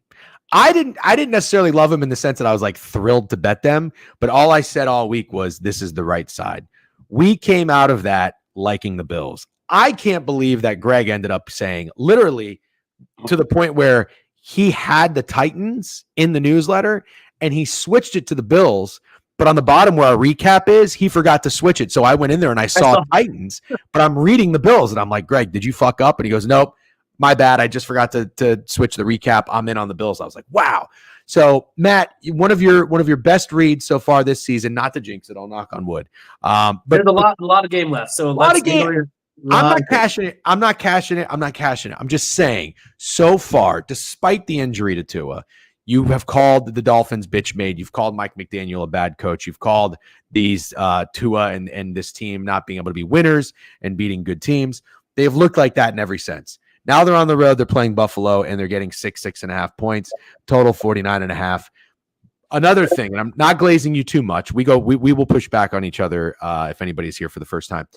I didn't necessarily love them in the sense that I was like thrilled to bet them, but all I said all week was this is the right side. We came out of that liking the Bills. I can't believe that Greg ended up saying, literally to the point where he had the Titans in the newsletter and he switched it to the Bills. But on the bottom where our recap is, he forgot to switch it. So I went in there and I saw Titans, but I'm reading the Bills and I'm like, Greg, did you fuck up? And he goes, nope, my bad. I just forgot to switch the recap. I'm in on the Bills. I was like, wow. So Matt, one of your best reads so far this season, not to jinx it, I'll knock on wood. But there's a lot of game left. So I'm not cashing it. I'm not cashing it. I'm just saying, so far, despite the injury to Tua, you have called the Dolphins bitch made. You've called Mike McDaniel a bad coach. You've called these Tua and this team not being able to be winners and beating good teams. They have looked like that in every sense. Now they're on the road. They're playing Buffalo, and they're getting 6.5 points. Total 49.5. Another thing, and I'm not glazing you too much. We will push back on each other if anybody's here for the first time.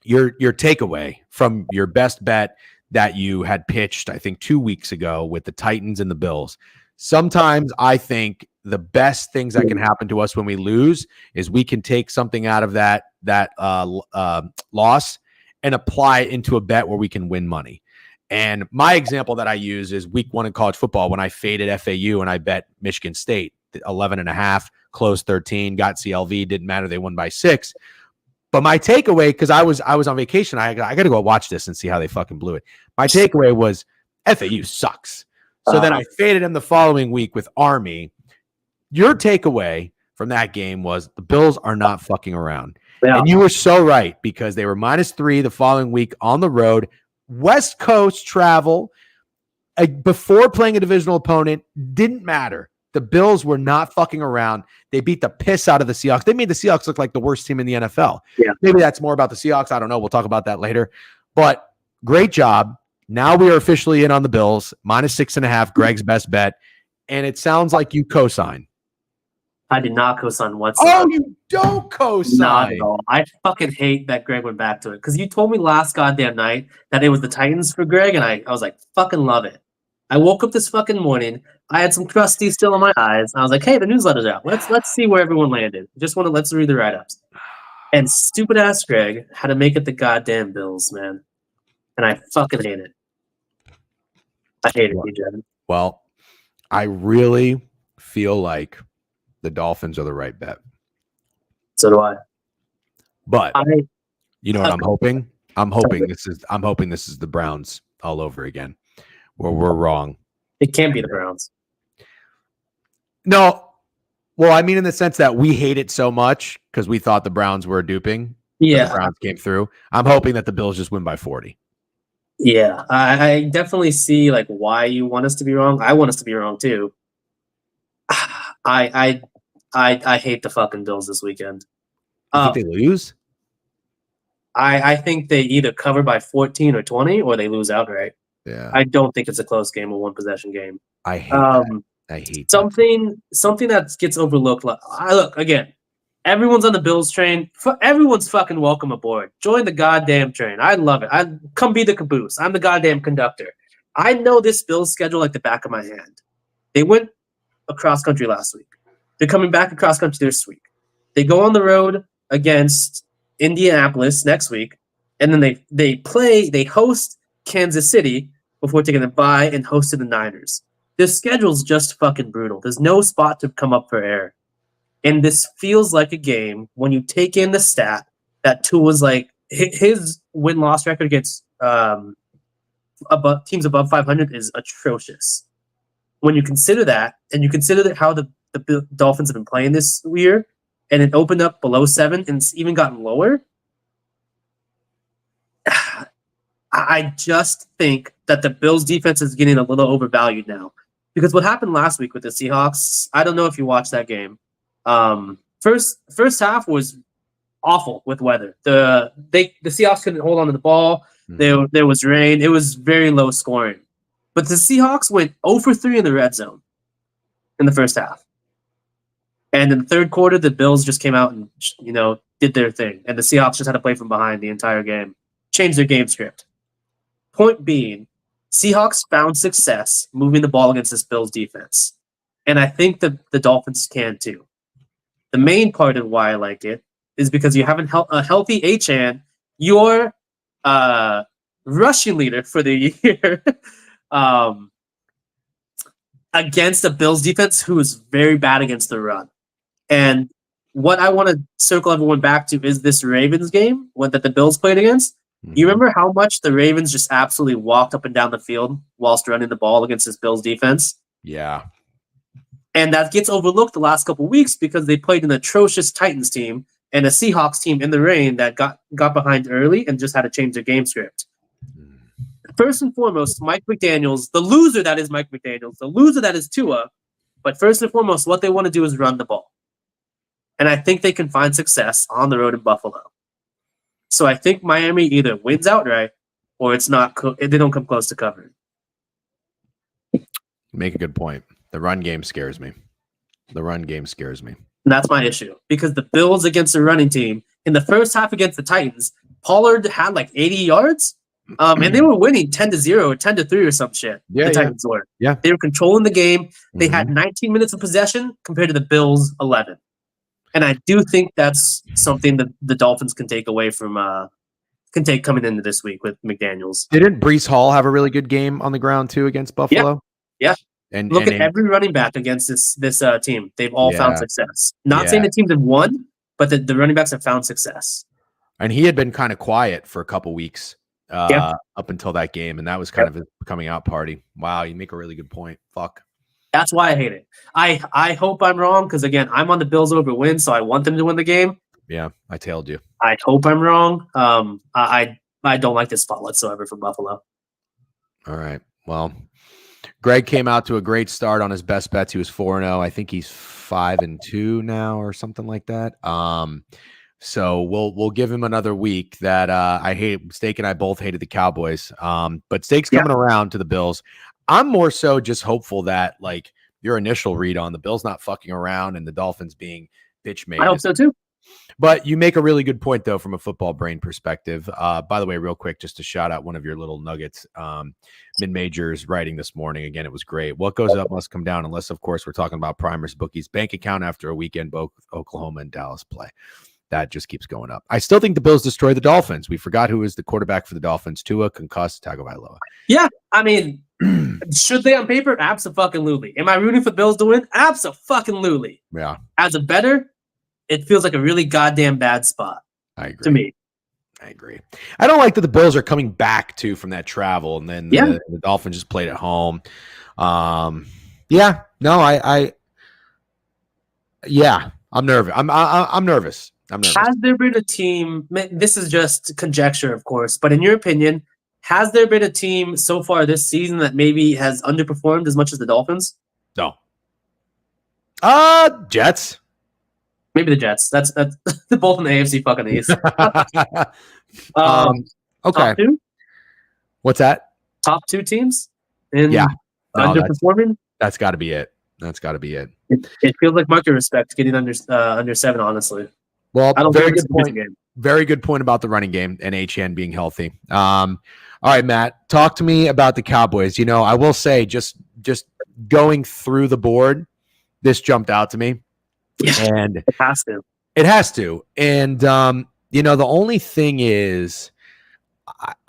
Your takeaway from your best bet that you had pitched, I think 2 weeks ago with the Titans and the Bills. Sometimes I think the best things that can happen to us when we lose is we can take something out of that loss and apply it into a bet where we can win money. And my example that I use is week 1 in college football when I faded FAU and I bet Michigan State 11.5, closed 13, got CLV, didn't matter. They won by 6. But my takeaway, because I was on vacation, I got to go watch this and see how they fucking blew it. My takeaway was FAU sucks. So then I faded him the following week with Army. Your takeaway from that game was the Bills are not fucking around. Yeah. And you were so right, because they were -3 the following week on the road. West Coast travel before playing a divisional opponent didn't matter. The Bills were not fucking around. They beat the piss out of the Seahawks. They made the Seahawks look like the worst team in the NFL. Yeah. Maybe that's more about the Seahawks. I don't know. We'll talk about that later. But great job. Now we are officially in on the Bills. -6.5, Greg's best bet. And it sounds like you co-sign. I did not co-sign whatsoever. Oh, you don't co-sign? Not at all. I fucking hate that Greg went back to it. Because you told me last goddamn night that it was the Titans for Greg, and I was like, fucking love it. I woke up this fucking morning. I had some crusty still in my eyes. I was like, hey, the newsletter's out. Let's see where everyone landed. Let's read the write-ups. And stupid ass Greg had to make it the goddamn Bills, man. And I fucking hate it. I hate it, DJ. Well, I really feel like the Dolphins are the right bet. So do I. But you know what I'm hoping? I'm hoping this is the Browns all over again, where we're wrong. It can't be the Browns. No, well, I mean in the sense that we hate it so much because we thought the Browns were duping. Yeah, the Browns came through. I'm hoping that the Bills just win by 40. yeah. I definitely see like why you want us to be wrong. I want us to be wrong too. I hate the fucking Bills this weekend. You think they lose? I think they either cover by 14 or 20 or they lose outright. Yeah. I don't think it's a close game, a one possession game. I hate that. I hate something that gets overlooked. Look again. Everyone's on the Bills train. Everyone's fucking welcome aboard. Join the goddamn train. I love it. I come be the caboose. I'm the goddamn conductor. I know this Bills schedule like the back of my hand. They went across country last week. They're coming back across country this week. They go on the road against Indianapolis next week, and then they host Kansas City before taking a bye and hosting the Niners. This schedule's just fucking brutal. There's no spot to come up for air. And this feels like a game when you take in the stat that Tua's like his win-loss record against teams above 500 is atrocious. When you consider that, and you consider that how the Dolphins have been playing this year, and it opened up below 7 and it's even gotten lower, I just think that the Bills defense is getting a little overvalued now. Because what happened last week with the Seahawks, I don't know if you watched that game. First half was awful with weather. The Seahawks couldn't hold on to the ball. There was rain. It was very low scoring. But the Seahawks went 0 for 3 in the red zone in the first half. And in the third quarter, the Bills just came out and did their thing. And the Seahawks just had to play from behind the entire game. Changed their game script. Point being, Seahawks found success moving the ball against this Bills defense. And I think that the Dolphins can too. The main part of why I like it is because you have a healthy Achane, your rushing leader for the year, against the Bills defense who is very bad against the run. And what I want to circle everyone back to is this Ravens game that the Bills played against. You remember how much the Ravens just absolutely walked up and down the field whilst running the ball against this Bills defense? Yeah. And that gets overlooked the last couple of weeks because they played an atrocious Titans team and a Seahawks team in the rain that got behind early and just had to change their game script. First and foremost, Mike McDaniels, the loser that is Mike McDaniels, the loser that is Tua, but first and foremost, what they want to do is run the ball. And I think they can find success on the road in Buffalo. So I think Miami either wins outright or it's not. They don't come close to covering. Make a good point. The run game scares me. And that's my issue because the Bills against the running team in the first half against the Titans, Pollard had like 80 yards, and they were winning 10-0 or 10-3 or some shit. Yeah, the Titans were. Yeah, they were controlling the game. They had 19 minutes of possession compared to the Bills 11. And I do think that's something that the Dolphins can take away from coming into this week with McDaniels. Didn't Breece Hall have a really good game on the ground too against Buffalo? Yeah. And look at every running back against this team. They've all found success. Not saying the teams have won, but the running backs have found success. And he had been kind of quiet for a couple weeks up until that game, and that was kind of his coming out party. Wow, you make a really good point. Fuck. That's why I hate it. I hope I'm wrong because, again, I'm on the Bills over win, so I want them to win the game. Yeah, I tailed you. I hope I'm wrong. I don't like this spot whatsoever for Buffalo. All right. Well, Greg came out to a great start on his best bets. He was 4-0. I think he's 5-2 now or something like that. So we'll give him another week. That I hate. Steak and I both hated the Cowboys. But Steak's coming around to the Bills. I'm more so just hopeful that like your initial read on the Bills not fucking around and the Dolphins being bitch made. I hope so too. But you make a really good point though from a football brain perspective. By the way, real quick, just to shout out one of your little nuggets. Mid Majors writing this morning. Again, it was great. What goes up must come down, unless of course we're talking about Primers Bookies bank account after a weekend both Oklahoma and Dallas play. That just keeps going up. I still think the Bills destroy the Dolphins. We forgot who is the quarterback for the Dolphins. Tua, concussed, Tagovailoa. Yeah, I mean, should they on paper? Abso-fucking-lutely. Am I rooting for the Bills to win? Abso-fucking-lutely. Yeah. As a bettor, it feels like a really goddamn bad spot. I agree. To me. I agree. I don't like that the Bills are coming back too from that travel, and then Yeah. the Dolphins just played at home. Yeah, no, yeah, I'm nervous. I'm nervous. I'm nervous. Has there been a team? This is just conjecture, of course, but in your opinion, has there been a team so far this season that maybe has underperformed as much as the Dolphins? No. Jets. Maybe the Jets. That's both in the AFC fucking East. Okay. Top two? What's that? Top two teams in Yeah. No, underperforming? That's got to be it. That's got to be it. It feels like market respect getting under 7, honestly. Well, I don't very think good point. Very good point about the running game and HN being healthy. All right, Matt, talk to me about the Cowboys. You know, I will say just going through the board, this jumped out to me. Yeah, and it has to. It has to. And you know, the only thing is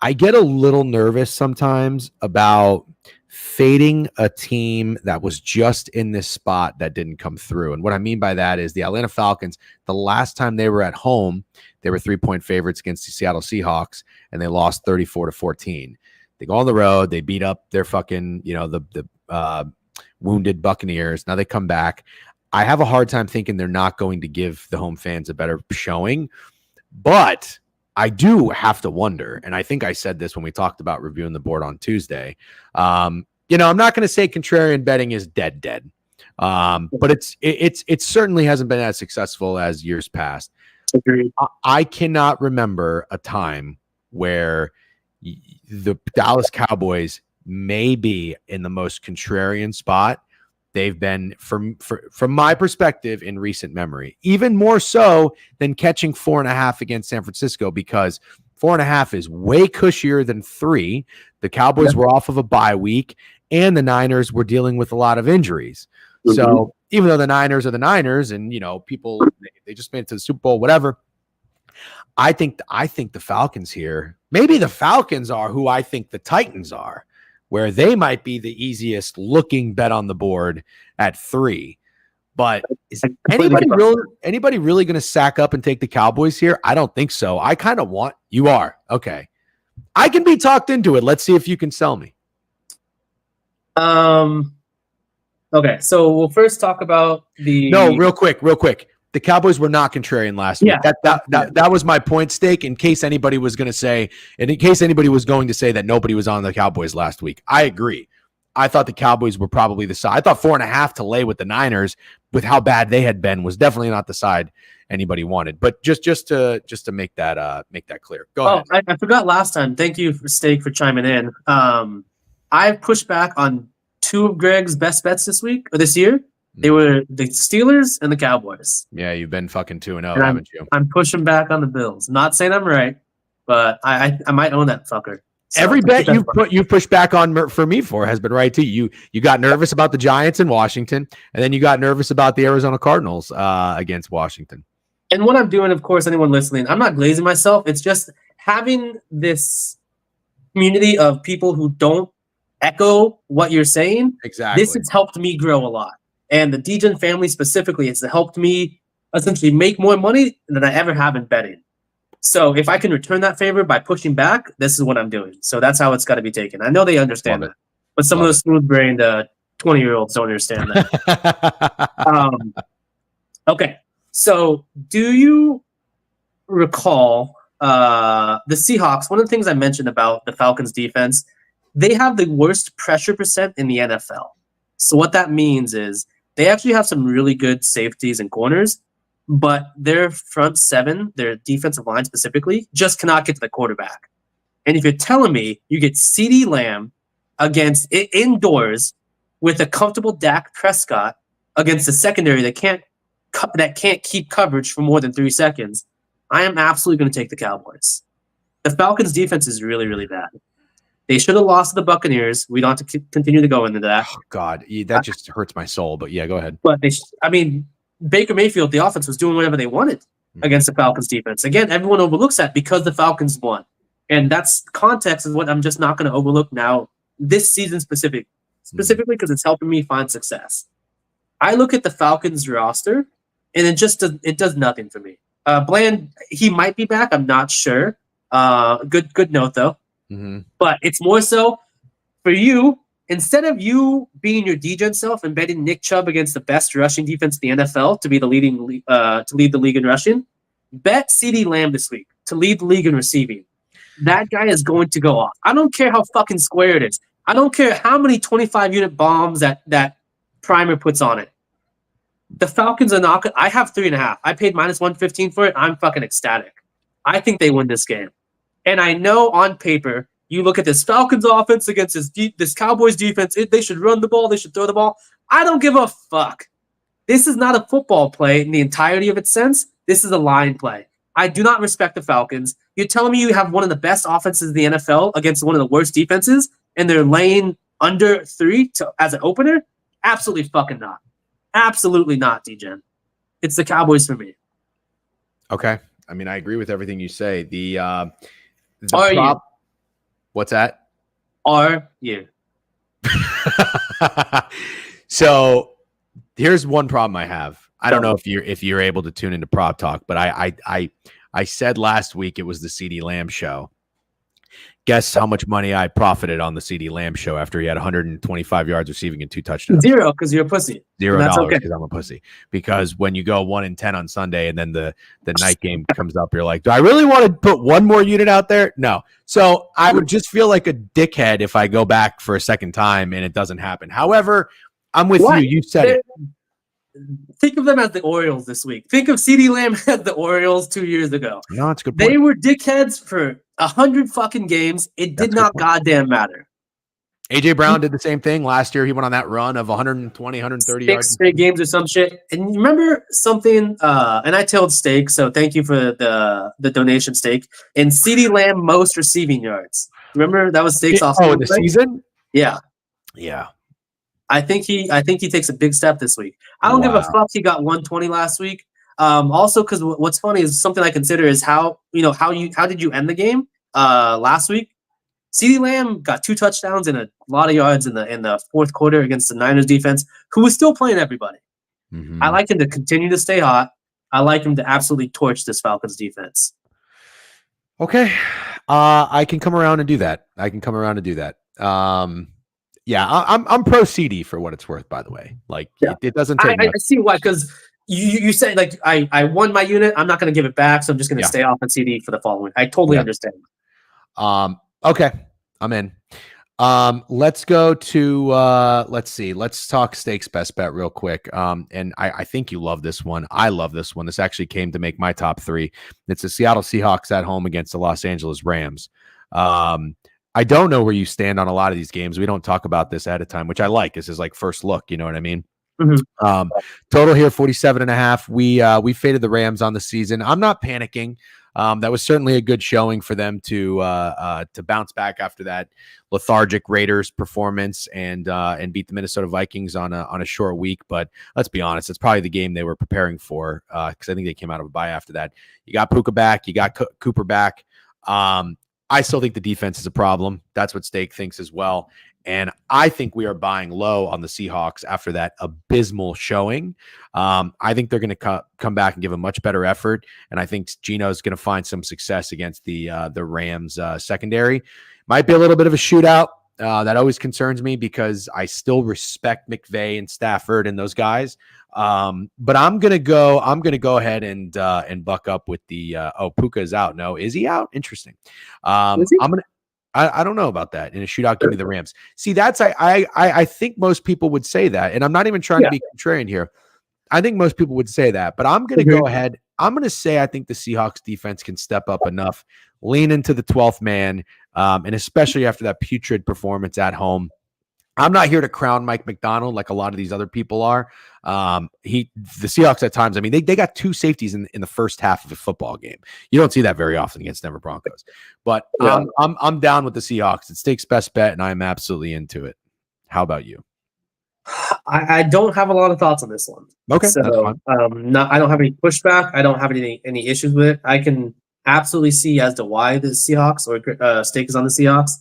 I get a little nervous sometimes about fading a team that was just in this spot that didn't come through. And what I mean by that is the Atlanta Falcons, the last time they were at home, they were 3-point favorites against the Seattle Seahawks, and they lost 34-14. They go on the road, they beat up their fucking, you know, the wounded Buccaneers. Now they come back. I have a hard time thinking they're not going to give the home fans a better showing, but I do have to wonder, and I think I said this when we talked about reviewing the board on Tuesday. You know, I'm not going to say contrarian betting is dead, but it certainly hasn't been as successful as years past. Agreed. I cannot remember a time where the Dallas Cowboys may be in the most contrarian spot they've been from my perspective in recent memory, even more so than catching 4.5 against San Francisco, because 4.5 is way cushier than 3. The Cowboys were off of a bye week, and the Niners were dealing with a lot of injuries. Mm-hmm. So even though the Niners are the Niners, and you know, people they just made it to the Super Bowl, whatever. I think the Falcons here, maybe the Falcons are who I think the Titans are, where they might be the easiest looking bet on the board at 3. But is anybody really going to sack up and take the Cowboys here? I don't think so. I kind of want – you are. Okay. I can be talked into it. Let's see if you can sell me. Okay, so we'll first talk about the – No, real quick. The Cowboys were not contrarian last week. That was my point stake in case anybody was going to say, and in case anybody was going to say that nobody was on the Cowboys last week. I agree. I thought the Cowboys were probably the side. I thought 4.5 to lay with the Niners with how bad they had been was definitely not the side anybody wanted. But just to make that clear. Go ahead. I forgot last time. Thank you for Steak for chiming in. I pushed back on 2 of Greg's best bets this year. They were the Steelers and the Cowboys. Yeah, you've been fucking 2-0, haven't you? I'm pushing back on the Bills. Not saying I'm right, but I might own that fucker. So every bet you've pushed back on for me has been right too. You got nervous about the Giants in Washington, and then you got nervous about the Arizona Cardinals against Washington. And what I'm doing, of course, anyone listening, I'm not glazing myself. It's just having this community of people who don't echo what you're saying. Exactly. This has helped me grow a lot. And the Degen family specifically has helped me essentially make more money than I ever have in betting. So if I can return that favor by pushing back, this is what I'm doing. So that's how it's got to be taken. I know they understand that, but some of those smooth-brained 20-year-olds don't understand that. Okay, so do you recall the Seahawks? One of the things I mentioned about the Falcons defense, they have the worst pressure percent in the NFL. So what that means is they actually have some really good safeties and corners, but their front 7, their defensive line specifically, just cannot get to the quarterback. And if you're telling me you get CeeDee Lamb against indoors with a comfortable Dak Prescott against a secondary that can't keep coverage for more than 3 seconds, I am absolutely going to take the Cowboys. The Falcons' defense is really, really bad. They should have lost to the Buccaneers. We don't have to continue to go into that. Oh, God, that just hurts my soul. But yeah, go ahead. But Baker Mayfield, the offense was doing whatever they wanted against the Falcons defense. Again, everyone overlooks that because the Falcons won. And that's context is what I'm just not going to overlook now this season specifically because it's helping me find success. I look at the Falcons roster and it does nothing for me. Bland, he might be back. I'm not sure. Good note though. Mm-hmm. But it's more so for you. Instead of you being your degen self and betting Nick Chubb against the best rushing defense in the NFL to be the to lead the league in rushing, bet CeeDee Lamb this week to lead the league in receiving. That guy is going to go off. I don't care how fucking square it is. I don't care how many 25-unit bombs that Primer puts on it. The Falcons are not. I have 3.5. I paid -115 for it. I'm fucking ecstatic. I think they win this game. And I know on paper, you look at this Falcons offense against this Cowboys defense, they should run the ball, they should throw the ball. I don't give a fuck. This is not a football play in the entirety of its sense. This is a line play. I do not respect the Falcons. You're telling me you have one of the best offenses in the NFL against one of the worst defenses, and they're laying under 3 as an opener? Absolutely fucking not. Absolutely not, DGen. It's the Cowboys for me. Okay. I mean, I agree with everything you say. The Are you? What's that? Are you? So here's one problem I have. I don't know if you're able to tune into Prop Talk, but I said last week it was the CeeDee Lamb show. Guess how much money I profited on the CeeDee Lamb show after he had 125 yards receiving and 2 touchdowns? 0, because you're a pussy. $0 because I'm a pussy. Because when you go 1-10 on Sunday and then the night game comes up, you're like, do I really want to put one more unit out there? No. So I would just feel like a dickhead if I go back for a second time and it doesn't happen. However, I'm with you. You said it. Think of them as the Orioles this week. Think of CeeDee Lamb as the Orioles 2 years ago. No, that's a good point. They were dickheads for 100 fucking games. It did not goddamn matter. AJ Brown did the same thing last year. He went on that run of 120, 130 yards. 6 straight games or some shit. And you remember something? And I told Steak, so thank you for the donation, Steak. And CeeDee Lamb most receiving yards. Remember that was Steak's off. Oh, in the season? Yeah. Yeah. I think he takes a big step this week. I don't give a fuck he got 120 last week. Also, because what's funny is something I consider is how did you end the game last week? CeeDee Lamb got 2 touchdowns and a lot of yards in the fourth quarter against the Niners defense, who was still playing everybody. Mm-hmm. I like him to continue to stay hot. I like him to absolutely torch this Falcons defense. Okay, I can come around and do that. Yeah, I'm pro CD for what it's worth, by the way. Like, it doesn't take much. I see why, because you said, like, I won my unit. I'm not going to give it back, so I'm just going to stay off on CD for the following. I totally understand. Okay, I'm in. Let's go to, let's see. Let's talk Steak's best bet real quick. And I think you love this one. I love this one. This actually came to make my top 3. It's the Seattle Seahawks at home against the Los Angeles Rams. I don't know where you stand on a lot of these games. We don't talk about this ahead of time, which I like. This is like first look. You know what I mean? Mm-hmm. Total here, 47.5. We faded the Rams on the season. I'm not panicking. That was certainly a good showing for them to bounce back after that lethargic Raiders performance and beat the Minnesota Vikings on a short week. But let's be honest, it's probably the game they were preparing for because I think they came out of a bye after that. You got Puka back, you got Cooper back. I still think the defense is a problem. That's what Steak thinks as well. And I think we are buying low on the Seahawks after that abysmal showing. I think they're going to come back and give a much better effort. And I think Gino's going to find some success against the Rams secondary. Might be a little bit of a shootout. That always concerns me because I still respect McVay and Stafford and those guys. But I'm gonna go ahead and buck up with the Puka is out. No, is he out? Interesting. I don't know about that. In a shootout, give me the Rams. See, that's I think most people would say that, and I'm not even trying to be contrarian here. I think most people would say that, but I'm gonna go ahead. I'm gonna say I think the Seahawks defense can step up enough, lean into the 12th man, and especially after that putrid performance at home. I'm not here to crown Mike McDonald like a lot of these other people are. The Seahawks at times, I mean, they got 2 safeties in the first half of a football game. You don't see that very often against Denver Broncos. But I'm down with the Seahawks. It's Steak's best bet, and I'm absolutely into it. How about you? I don't have a lot of thoughts on this one. Okay, so that's fine. I don't have any pushback. I don't have any issues with it. I can absolutely see as to why the Seahawks or Steak is on the Seahawks.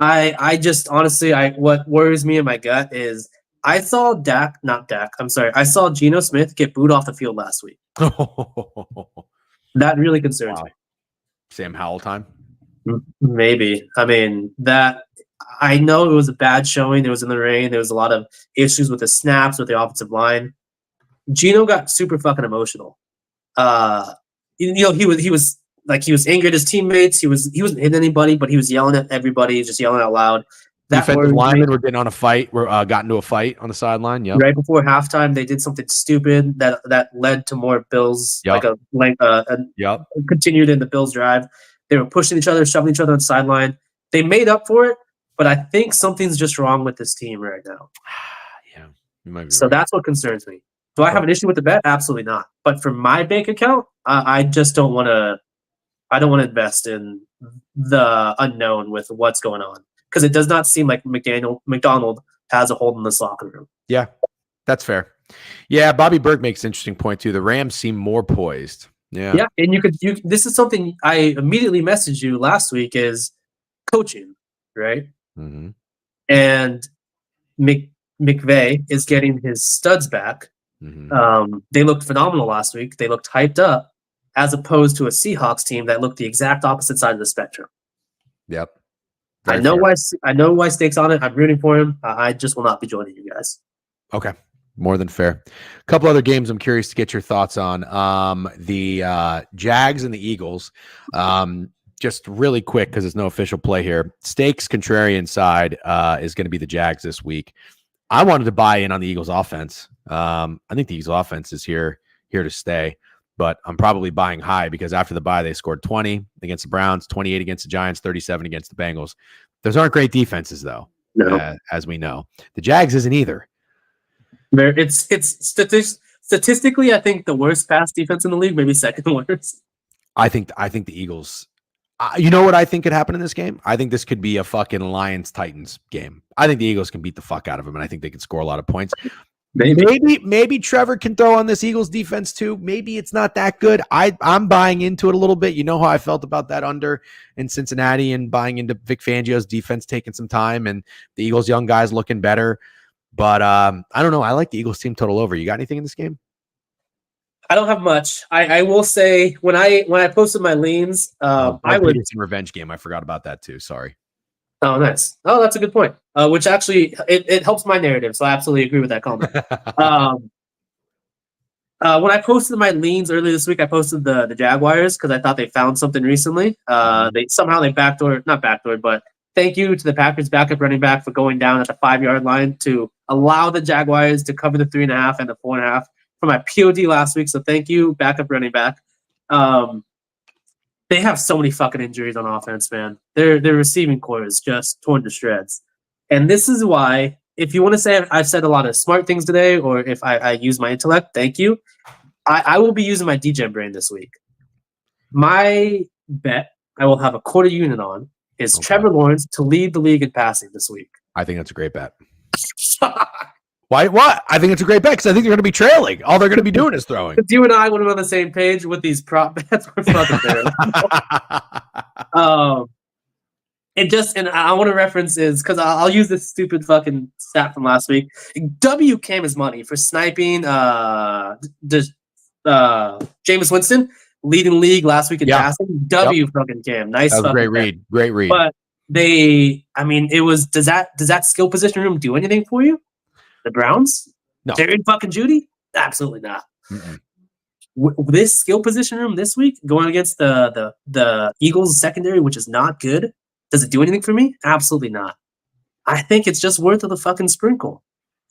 I just honestly, what worries me in my gut is I saw I saw Geno Smith get booed off the field last week. That really concerns me. Sam Howell time. Maybe. I mean, that I know it was a bad showing. It was in the rain. There was a lot of issues with the snaps, with the offensive line. Gino got super fucking emotional. He was angry at his teammates. He wasn't hitting anybody, but he was yelling at everybody, just yelling out loud. That Defensive linemen were getting on a fight. Got into a fight on the sideline. Yep. Right before halftime, they did something stupid that led to more Bills. Yep. Continued in the Bills drive. They were pushing each other, shoving each other on the sideline. They made up for it, but I think something's just wrong with this team right now. Yeah, you might be so right. That's what concerns me. Do I have an issue with the bet? Absolutely not. But for my bank account, I just don't want to. I don't want to invest in the unknown with what's going on because it does not seem like McDonald has a hold in this locker room. Yeah, that's fair. Yeah, Bobby Berg makes an interesting point too. The Rams seem more poised. Yeah, and this is something I immediately messaged you last week is coaching, right? Mm-hmm. And McVay is getting his studs back. Mm-hmm. They looked phenomenal last week. They looked hyped up, as opposed to a Seahawks team that looked the exact opposite side of the spectrum. Yep. I know why Steak's on it. I'm rooting for him. I just will not be joining you guys. Okay. More than fair. A couple other games I'm curious to get your thoughts on. The Jags and the Eagles. Just really quick because there's no official play here. Steak's contrarian side is going to be the Jags this week. I wanted to buy in on the Eagles offense. I think the Eagles offense is here to stay, but I'm probably buying high because after the bye, they scored 20 against the Browns, 28 against the Giants, 37 against the Bengals. Those aren't great defenses though. No. As we know, the Jags isn't either. It's statistically, I think the worst pass defense in the league, maybe second worst. I think the Eagles. You know what I think could happen in this game? I think this could be a fucking Lions-Titans game. I think the Eagles can beat the fuck out of them, and I think they can score a lot of points. Maybe Trevor can throw on this Eagles defense too. Maybe it's not that good. I'm buying into it a little bit. You know how I felt about that under in Cincinnati and buying into Vic Fangio's defense taking some time and the Eagles young guys looking better. But I don't know. I like the Eagles team total over. You got anything in this game? I don't have much. I will say when I posted my leans, I would revenge game. I forgot about that too. Sorry. Oh, nice. Oh, that's a good point. Which actually it helps my narrative, so I absolutely agree with that comment. When I posted my leans earlier this week, I posted the Jaguars because I thought they found something recently. Not backdoored, but thank you to the Packers backup running back for going down at the 5-yard line to allow the Jaguars to cover the 3.5 and the 4.5 for my POD last week. So thank you, backup running back. They have so many fucking injuries on offense, man. Their receiving core is just torn to shreds. And this is why, if you want to say I've said a lot of smart things today, or if I use my intellect, thank you. I will be using my DGen brain this week. My bet I will have a quarter unit on is Trevor Lawrence to lead the league in passing this week. I think that's a great bet. Why? What? I think it's a great bet because I think they're going to be trailing. All they're going to be doing is throwing. You and I would have been on the same page with these prop bets. We're fucking terrible. And I want to reference is because I'll use this stupid fucking stat from last week. W came as money for sniping. Jameis Winston leading league last week in passing. W fucking came. Nice. That was a great read. Great read. But it was. Does that skill position room do anything for you? The Browns? No. Jerry fucking Judy? Absolutely not. This skill position room this week going against the Eagles secondary, which is not good. Does it do anything for me? Absolutely not. I think it's just worth of the fucking sprinkle.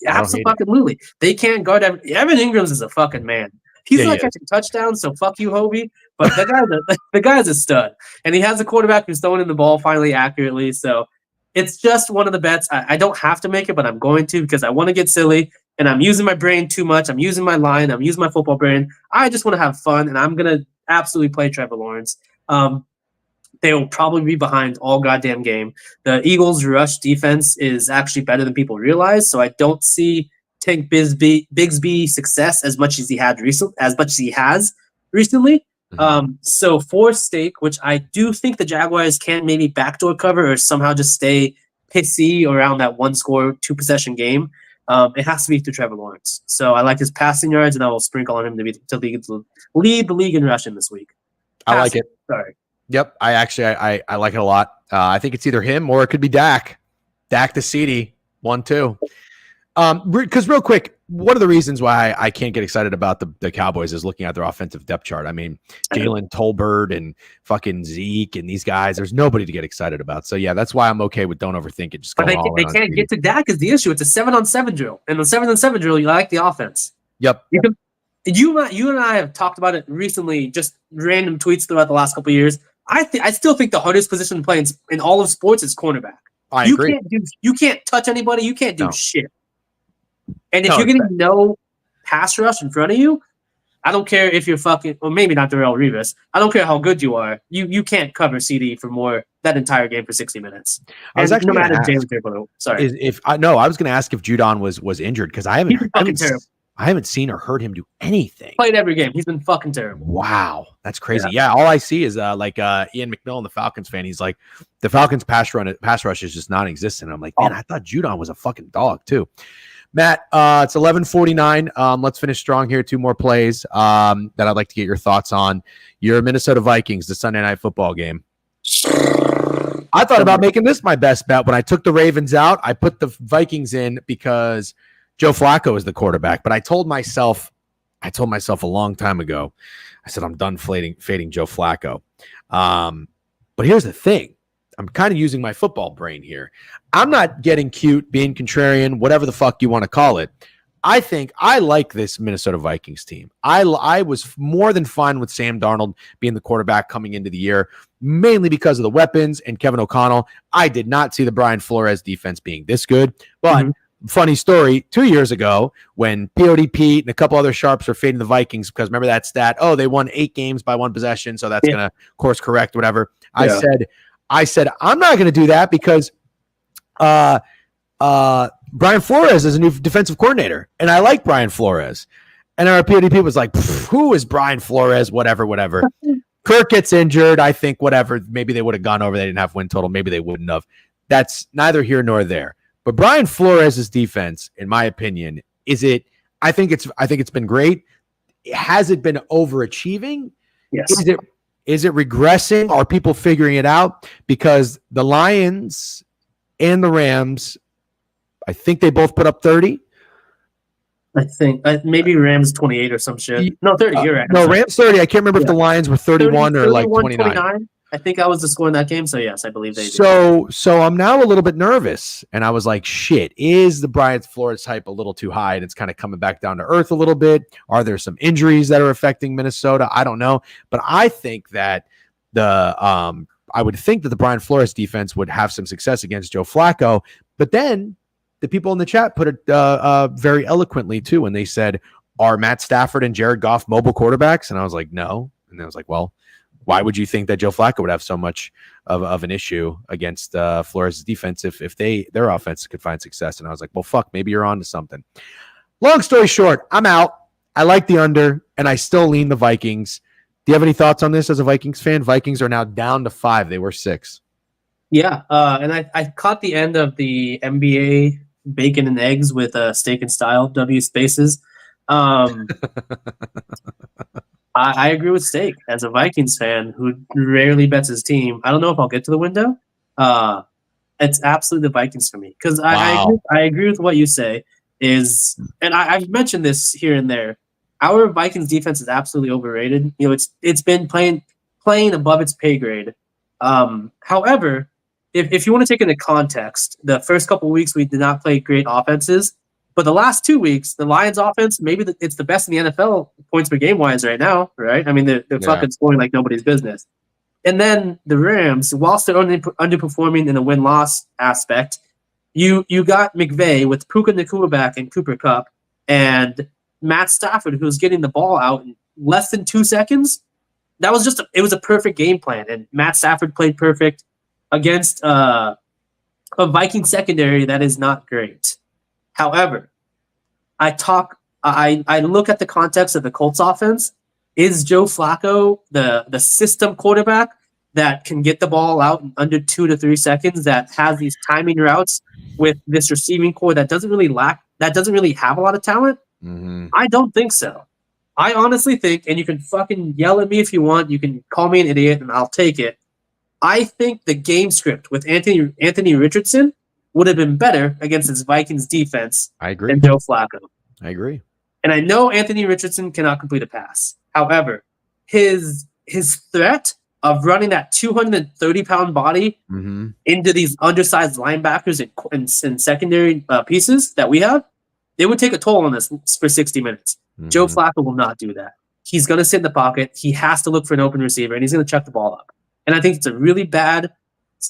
Absolutely. They can't guard Evan Ingram's is a fucking man. He's not catching touchdowns, so fuck you, Hobie. But the guy's a stud. And he has a quarterback who's throwing in the ball finally accurately. So it's just one of the bets. I don't have to make it, but I'm going to because I want to get silly. And I'm using my brain too much. I'm using my line. I'm using my football brain. I just want to have fun, and I'm going to absolutely play Trevor Lawrence. They will probably be behind all goddamn game. The Eagles' rush defense is actually better than people realize, so I don't see Tank Bigsby success as much as he has recently. So for Steak, which I do think the Jaguars can maybe backdoor cover or somehow just stay pissy around that 1-score, 2-possession game, it has to be through Trevor Lawrence. So I like his passing yards, and I will sprinkle on him to lead the league in rushing this week. I like it. Sorry. Yep. I like it a lot. I think it's either him or it could be Dak. Dak to CD, 1-2. Because real quick, one of the reasons why I can't get excited about the Cowboys is looking at their offensive depth chart. I mean, Jalen Tolbert and fucking Zeke and these guys, there's nobody to get excited about. So yeah, that's why I'm okay with don't overthink it. Just go. But they can't get to Dak is the issue. It's a 7-on-7 drill. And the 7-on-7 drill, you like the offense. Yep. You and I have talked about it recently, just random tweets throughout the last couple of years. I still think the hardest position to play in all of sports is cornerback. I agree. You can't touch anybody. You can't do shit. And if No, you're getting no pass rush in front of you, I don't care if you're fucking, or maybe not Darrelle Revis. I don't care how good you are. You can't cover CD for more that entire game for 60 minutes. I was actually no matter Jalen. Sorry, I was going to ask if Judon was injured because I haven't seen or heard him do anything. Played every game. He's been fucking terrible. Wow, that's crazy. Yeah, all I see is Ian McMillan, the Falcons fan. He's like, the Falcons pass rush is just non-existent. I'm like, man, I thought Judon was a fucking dog too. Matt, it's 11:49. Let's finish strong here. 2 more plays that I'd like to get your thoughts on. Your Minnesota Vikings, the Sunday Night Football game. I thought about making this my best bet when I took the Ravens out. I put the Vikings in because Joe Flacco is the quarterback. But I told myself a long time ago, I said I'm done fading Joe Flacco. But here's the thing. I'm kind of using my football brain here. I'm not getting cute, being contrarian, whatever the fuck you want to call it. I think I like this Minnesota Vikings team. I was more than fine with Sam Darnold being the quarterback coming into the year, mainly because of the weapons and Kevin O'Connell. I did not see the Brian Flores defense being this good. But funny story, 2 years ago when POD Pete and a couple other sharps were fading the Vikings because remember that stat? Oh, they won 8 games by 1 possession, so that's going to course correct, whatever. Yeah. I said, I'm not going to do that because Brian Flores is a new defensive coordinator, and I like Brian Flores. And our PODP was like, who is Brian Flores? Whatever. Kirk gets injured. I think whatever. Maybe they would have gone over. They didn't have win total. Maybe they wouldn't have. That's neither here nor there. But Brian Flores' defense, in my opinion, I think it's been great. Has it been overachieving? Yes. Is it regressing? Are people figuring it out? Because the Lions and the Rams, I think they both put up 30. I think maybe Rams 28 or some shit. No, 30. You're right. No, Rams 30. I can't remember if the Lions were 31 or like 29. I think I was the score in that game. So yes, I believe they did. So I'm now a little bit nervous, and I was like, shit, is the Brian Flores hype a little too high, and it's kind of coming back down to earth a little bit? Are there some injuries that are affecting Minnesota? I don't know, but I think that I would think that the Brian Flores defense would have some success against Joe Flacco, but then the people in the chat put it very eloquently too, when they said, are Matt Stafford and Jared Goff mobile quarterbacks? And I was like, no. And I was like, well, why would you think that Joe Flacco would have so much of an issue against Flores' defense if their offense could find success? And I was like, well, fuck, maybe you're on to something. Long story short, I'm out. I like the under, and I still lean the Vikings. Do you have any thoughts on this as a Vikings fan? Vikings are now down to 5. They were 6. Yeah, and I caught the end of the NBA bacon and eggs with steak and style, W spaces. I agree with Steak as a Vikings fan who rarely bets his team. I don't know if I'll get to the window. It's absolutely the Vikings for me because I agree with what you say. And I've mentioned this here and there. Our Vikings defense is absolutely overrated. You know, it's been playing above its pay grade. However, if you want to take into context, the first couple of weeks we did not play great offenses. But the last 2 weeks, the Lions offense, maybe it's the best in the NFL points per game wise right now, right? I mean, they're fucking scoring like nobody's business. And then the Rams, whilst they're underperforming in the win-loss aspect, you got McVay with Puka Nacua back and Cooper Kupp and Matt Stafford, who's getting the ball out in less than 2 seconds. That was it was a perfect game plan. And Matt Stafford played perfect against a Viking secondary that is not great. However, I look at the context of the Colts offense. Is Joe Flacco the system quarterback that can get the ball out in under 2 to 3 seconds, that has these timing routes with this receiving core that doesn't really have a lot of talent? Mm-hmm. I don't think so. I honestly think, and you can fucking yell at me if you want, you can call me an idiot and I'll take it. I think the game script with Anthony Richardson would have been better against this Vikings defense I agree. than Joe Flacco. I agree. And I know Anthony Richardson cannot complete a pass. However, his threat of running that 230-pound body into these undersized linebackers and secondary pieces that we have, they would take a toll on us for 60 minutes. Joe Flacco will not do that. He's going to sit in the pocket. He has to look for an open receiver, and he's going to chuck the ball up. And I think it's a really bad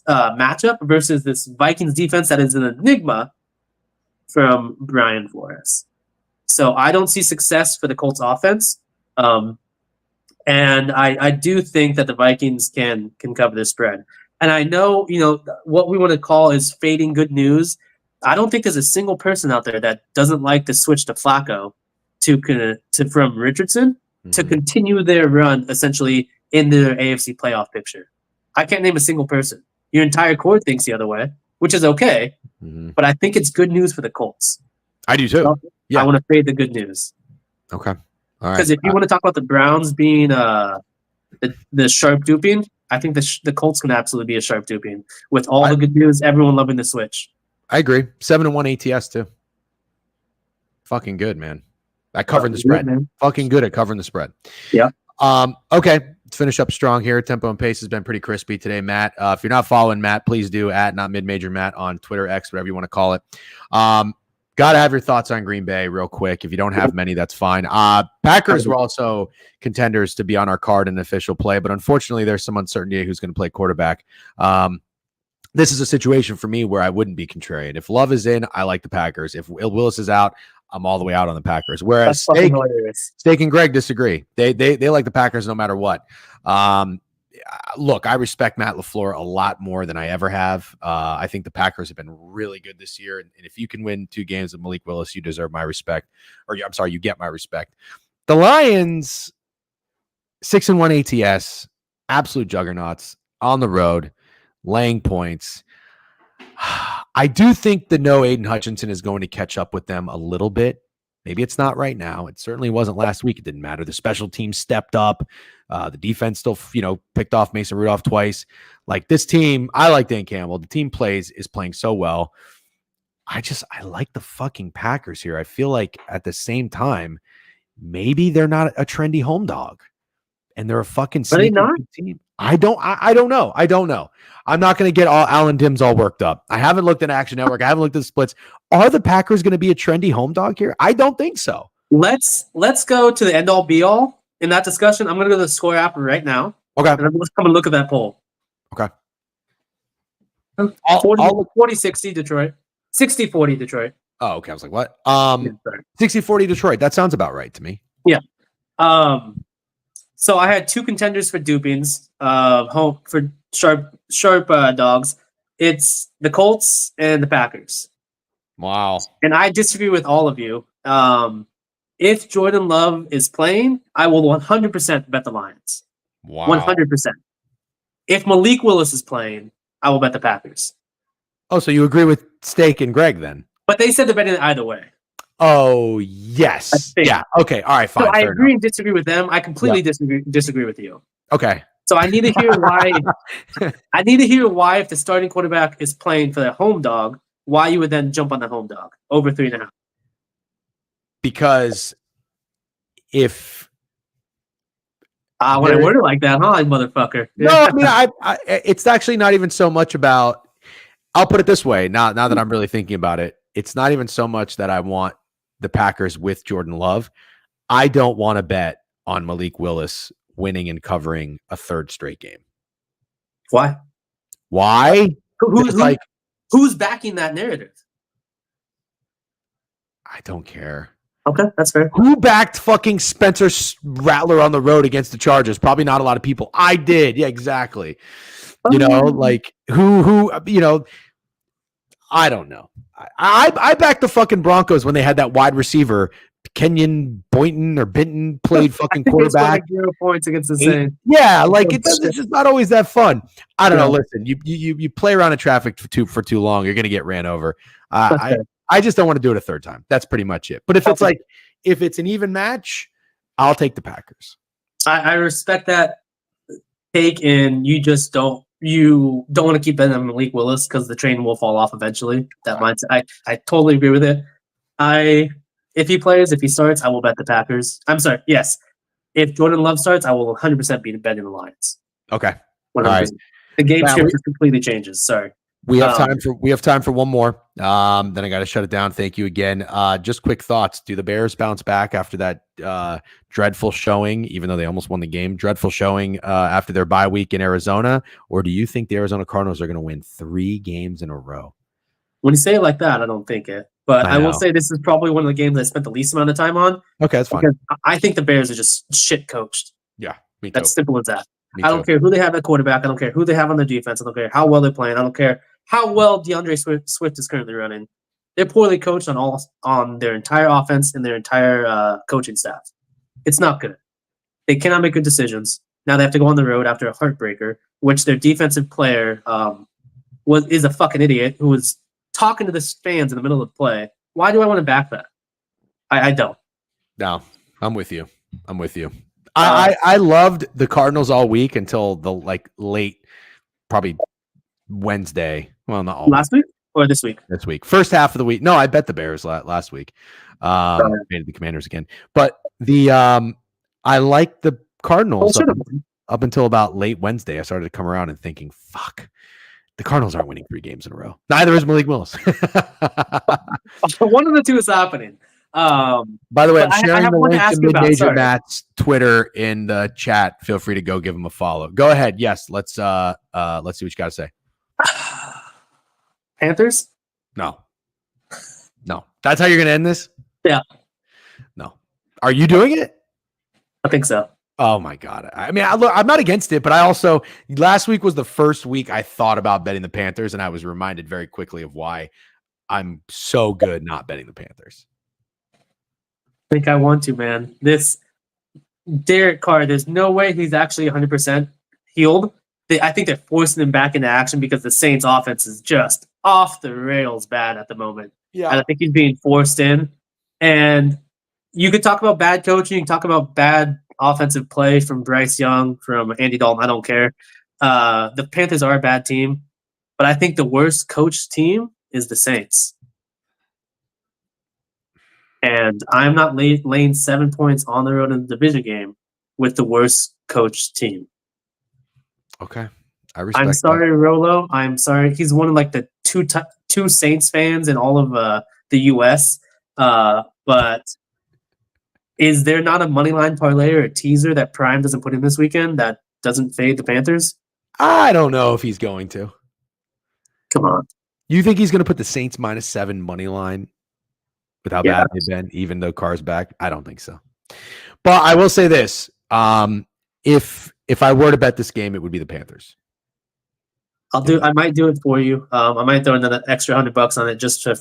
matchup versus this Vikings defense that is an enigma from Brian Flores. So I don't see success for the Colts offense. And I do think that the Vikings can cover the spread. And I know, what we want to call is fading good news. I don't think there's a single person out there that doesn't like to switch to Flacco from Richardson to continue their run essentially in the AFC playoff picture. I can't name a single person. Your entire core thinks the other way, which is okay. But I think it's good news for the Colts. I do too. I want to fade the good news. Okay. All right. Because if you want to talk about the Browns being the sharp duping, I think the Colts can absolutely be a sharp duping. With all the good news, everyone loving the switch. I agree. 7-1 ATS too. Fucking good, man. At covering the spread. Good, fucking good at covering the spread. Yeah. Okay. Let's finish up strong here. Tempo and pace has been pretty crispy today, Matt. If you're not following Matt, please do at not mid-major Matt on Twitter, X, whatever you want to call it. Got to have your thoughts on Green Bay real quick. If you don't have many, that's fine. Packers were also contenders to be on our card in official play, but unfortunately there's some uncertainty who's going to play quarterback. This is a situation for me where I wouldn't be contrarian. If Love is in, I like the Packers. If Will Willis is out, I'm all the way out on the Packers. Whereas Steak and Greg disagree. They like the Packers no matter what. Look, I respect Matt LaFleur a lot more than I ever have. I think the Packers have been really good this year. And if you can win 2 games with Malik Willis, you deserve my respect. I'm sorry, you get my respect. The Lions, 6-1 ATS, absolute juggernauts on the road, laying points. I do think the no Aiden Hutchinson is going to catch up with them a little bit. Maybe it's not right now. It certainly wasn't last week. It didn't matter. The special team stepped up. The defense still, picked off Mason Rudolph twice. Like this team, I like Dan Campbell. The team is playing so well. I like the fucking Packers here. I feel like at the same time, maybe they're not a trendy home dog, and they're a fucking sneaky team. I don't know. I'm not going to get all Alan Dims all worked up. I haven't looked at Action Network. I haven't looked at the splits. Are the Packers going to be a trendy home dog here? I don't think so. Let's go to the end all be all in that discussion. I'm going to go to the score app right now. Okay. And let's come and look at that poll. Okay. 40-60 Detroit. 60-40 Detroit. Oh, okay. I was like, what? 60-40 Detroit. That sounds about right to me. Yeah. So I had 2 contenders for dupings, home for sharp dogs. It's the Colts and the Packers. Wow. And I disagree with all of you. If Jordan Love is playing, I will 100% bet the Lions. Wow. 100%. If Malik Willis is playing, I will bet the Packers. Oh, so you agree with Steak and Greg then? But they said they're betting it either way. Oh, yes. Yeah. Okay. All right. Fine. So I agree and disagree with them. I completely disagree with you. Okay. So I need to hear why. I need to hear why, if the starting quarterback is playing for the home dog, why you would then jump on the home dog over 3.5. Because if when I word it like that, huh, motherfucker? No, I mean, I it's actually not even so much about. I'll put it this way. Now that I'm really thinking about it, it's not even so much that I want the Packers with Jordan Love. I don't want to bet on Malik Willis winning and covering a 3rd straight game. Why? Who's backing that narrative? I don't care. Okay, that's fair. Who backed fucking Spencer Rattler on the road against the Chargers? Probably not a lot of people. I did. Yeah, exactly. Who, I don't know. I backed the fucking Broncos when they had that wide receiver, Kenyon Boynton or Benton, played fucking quarterback. 0 points against the Saints. Yeah, like it's just not always that fun. I don't know. Listen, you play around in traffic for too long, you're gonna get ran over. I just don't want to do it a 3rd time. That's pretty much it. But if it's an even match, I'll take the Packers. I respect that take, and you just don't you don't want to keep betting on Malik Willis because the train will fall off eventually. That mindset, I totally agree with it. If he plays, if he starts, I will bet the Packers. I'm sorry, yes. If Jordan Love starts, I will 100% be betting the Lions. Okay. 100%. All right. The game Matt, script just completely changes. Sorry. We have time for one more. Then I got to shut it down. Thank you again. Just quick thoughts. Do the Bears bounce back after that dreadful showing, even though they almost won the game? Dreadful showing after their bye week in Arizona, or do you think the Arizona Cardinals are going to win 3 games in a row? When you say it like that, I don't think it. But I will say this is probably one of the games I spent the least amount of time on. Okay, that's fine. I think the Bears are just shit coached. Yeah, me too. That's simple as that. Me I don't care who they have at quarterback. I don't care who they have on their defense. I don't care how well they're playing. I don't care how well DeAndre Swift is currently running. They're poorly coached on their entire offense and their entire coaching staff. It's not good. They cannot make good decisions. Now they have to go on the road after a heartbreaker, which their defensive player is a fucking idiot who was talking to the fans in the middle of the play. Why do I want to back that? I don't. No, I'm with you. I loved the Cardinals all week until the late, probably Wednesday. Well, not all last week or this week. This week, first half of the week. No, I bet the Bears last week. Made the Commanders again, but I like the Cardinals up until about late Wednesday. I started to come around and thinking, fuck. The Cardinals aren't winning 3 games in a row. Neither is Malik Willis. One of the two is happening. By the way, I'm sharing the link to Mid-Major Matt's Twitter in the chat. Feel free to go give him a follow. Go ahead. Yes, let's see what you got to say. Panthers? No. That's how you're going to end this? Yeah. No. Are you doing it? I think so. Oh my God. I mean, I'm not against it, but I also, last week was the first week I thought about betting the Panthers, and I was reminded very quickly of why I'm so good not betting the Panthers. I think I want to, man. This Derek Carr, there's no way he's actually 100% healed. I think they're forcing him back into action because the Saints offense is just off the rails bad at the moment. Yeah. And I think he's being forced in. And you could talk about bad coaching, you can talk about bad offensive play from Bryce Young, from Andy Dalton. I don't care. The Panthers are a bad team, but I think the worst coached team is the Saints. And I'm not laying 7 points on the road in the division game with the worst coached team. Okay. I respect I'm sorry, that. Rolo. I'm sorry. He's one of the two Saints fans in all of the U.S. But is there not a money line parlay or a teaser that Prime doesn't put in this weekend that doesn't fade the Panthers? I don't know if he's going to. Come on. You think he's going to put the Saints -7 money line with how bad they've been, even though Carr's back? I don't think so. But I will say this. If I were to bet this game, it would be the Panthers. I might do it for you. I might throw another extra $100 on it just to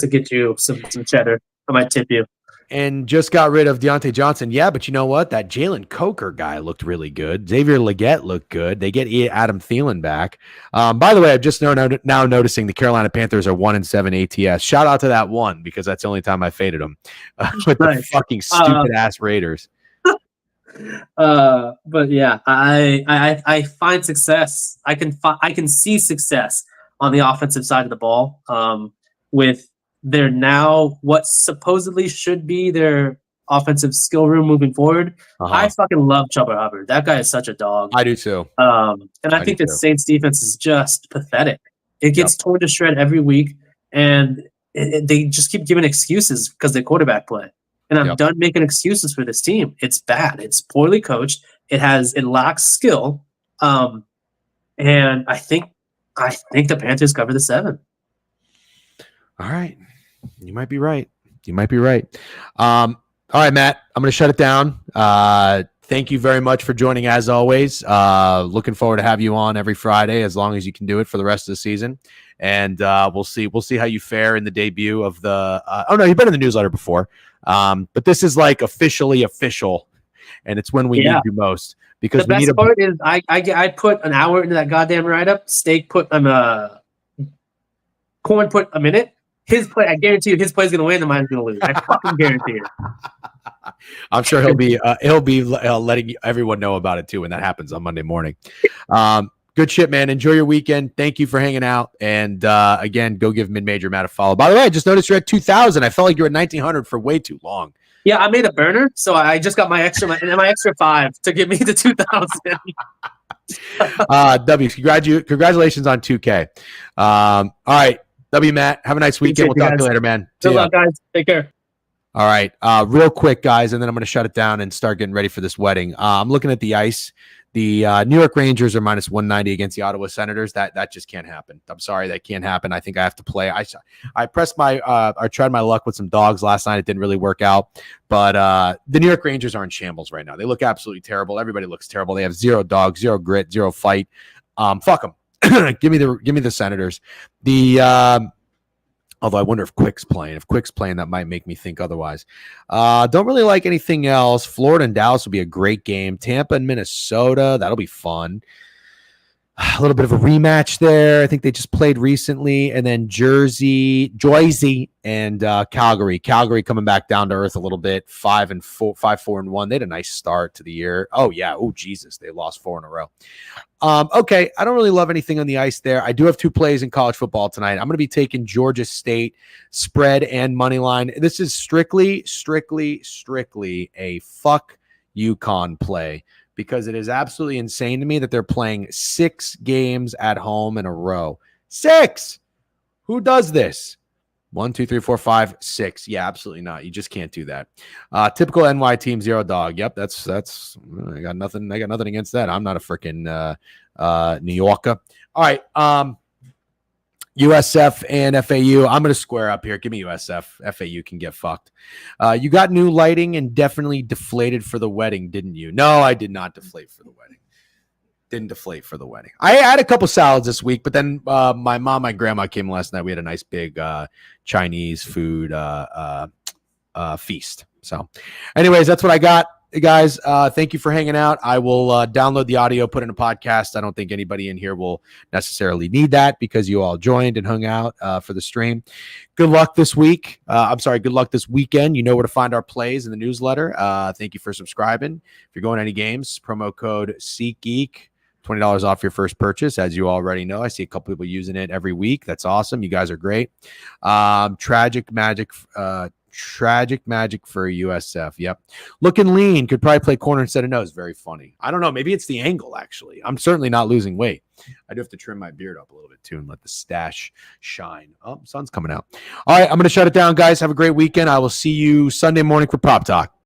get you some cheddar. I might tip you. And just got rid of Deontay Johnson. Yeah, but you know what? That Jalen Coker guy looked really good. Xavier Legette looked good. They get Adam Thielen back. By the way, I'm just now noticing the Carolina Panthers are 1-7 ATS. Shout out to that one because that's the only time I faded them with the fucking stupid ass Raiders. But yeah, I find success. I can see success on the offensive side of the ball with their now what supposedly should be their offensive skill room moving forward. I fucking love Chuba Hubbard. That guy is such a dog. I do too. And I think the Saints defense is just pathetic. It gets torn to shred every week, and they just keep giving excuses because they quarterback play. And I'm done making excuses for this team. It's bad. It's poorly coached. It lacks skill. And I think the Panthers cover the 7. All right. You might be right. All right, Matt, I'm going to shut it down. Thank you very much for joining as always. Looking forward to have you on every Friday as long as you can do it for the rest of the season. And we'll see how you fare in the debut of the you've been in the newsletter before. But this is officially official, and it's when we need you most because the best part is I put an hour into that goddamn write-up. Steak put Corn put a minute. His play, I guarantee you, his play is going to win and mine's going to lose. I fucking guarantee it. I'm sure he'll be letting everyone know about it too when that happens on Monday morning. Good shit, man. Enjoy your weekend. Thank you for hanging out. And again, go give Mid Major Matt a follow. By the way, I just noticed you're at 2,000. I felt like you were at 1,900 for way too long. Yeah, I made a burner, so I just got my extra 5 to give me the 2,000. W, congratulations on 2K. All right, W, Matt, have a nice weekend. We'll talk to you later, man. Good luck, guys. Take care. All right, real quick, guys, and then I'm going to shut it down and start getting ready for this wedding. I'm looking at the ice. The New York Rangers are minus 190 against the Ottawa Senators. That just can't happen. I'm sorry, that can't happen. I think I have to play. I pressed I tried my luck with some dogs last night. It didn't really work out. But the New York Rangers are in shambles right now. They look absolutely terrible. Everybody looks terrible. They have zero dogs, zero grit, zero fight. Fuck them. give me the Senators. Although I wonder if Quick's playing. If Quick's playing, that might make me think otherwise. Don't really like anything else. Florida and Dallas will be a great game. Tampa and Minnesota, that'll be fun. A little bit of a rematch there. I think they just played recently. And then Jersey, and Calgary. Calgary coming back down to earth a little bit. 5-4-1. They had a nice start to the year. Oh, yeah. Oh, Jesus. They lost 4 in a row. Okay. I don't really love anything on the ice there. I do have 2 plays in college football tonight. I'm going to be taking Georgia State spread and money line. This is strictly a fuck UConn play, because it is absolutely insane to me that they're playing 6 games at home in a row. 6! Who does this? 1, 2, 3, 4, 5, 6. Yeah, absolutely not. You just can't do that. Typical NY team, 0 dog. Yep, that's. I got nothing against that. I'm not a freaking New Yorker. All right. USF and FAU. I'm going to square up here. Give me USF. FAU can get fucked. You got new lighting and definitely deflated for the wedding, didn't you? No, I did not deflate for the wedding. Didn't deflate for the wedding. I had a couple salads this week, but then my mom, my grandma came last night. We had a nice big Chinese food feast. So anyways, that's what I got. Hey guys, thank you for hanging out. I will download the audio, put it in a podcast. I don't think anybody in here will necessarily need that because you all joined and hung out for the stream. Good luck this week. Good luck this weekend. You know where to find our plays in the newsletter. Thank you for subscribing. If you're going to any games, promo code SeatGeek. $20 off your first purchase, as you already know. I see a couple people using it every week. That's awesome. You guys are great. Tragic Magic for USF. Yep. Looking lean. Could probably play corner instead of nose. Very funny. I don't know. Maybe it's the angle, actually. I'm certainly not losing weight. I do have to trim my beard up a little bit, too, and let the stash shine. Oh, sun's coming out. All right. I'm going to shut it down, guys. Have a great weekend. I will see you Sunday morning for Prop Talk.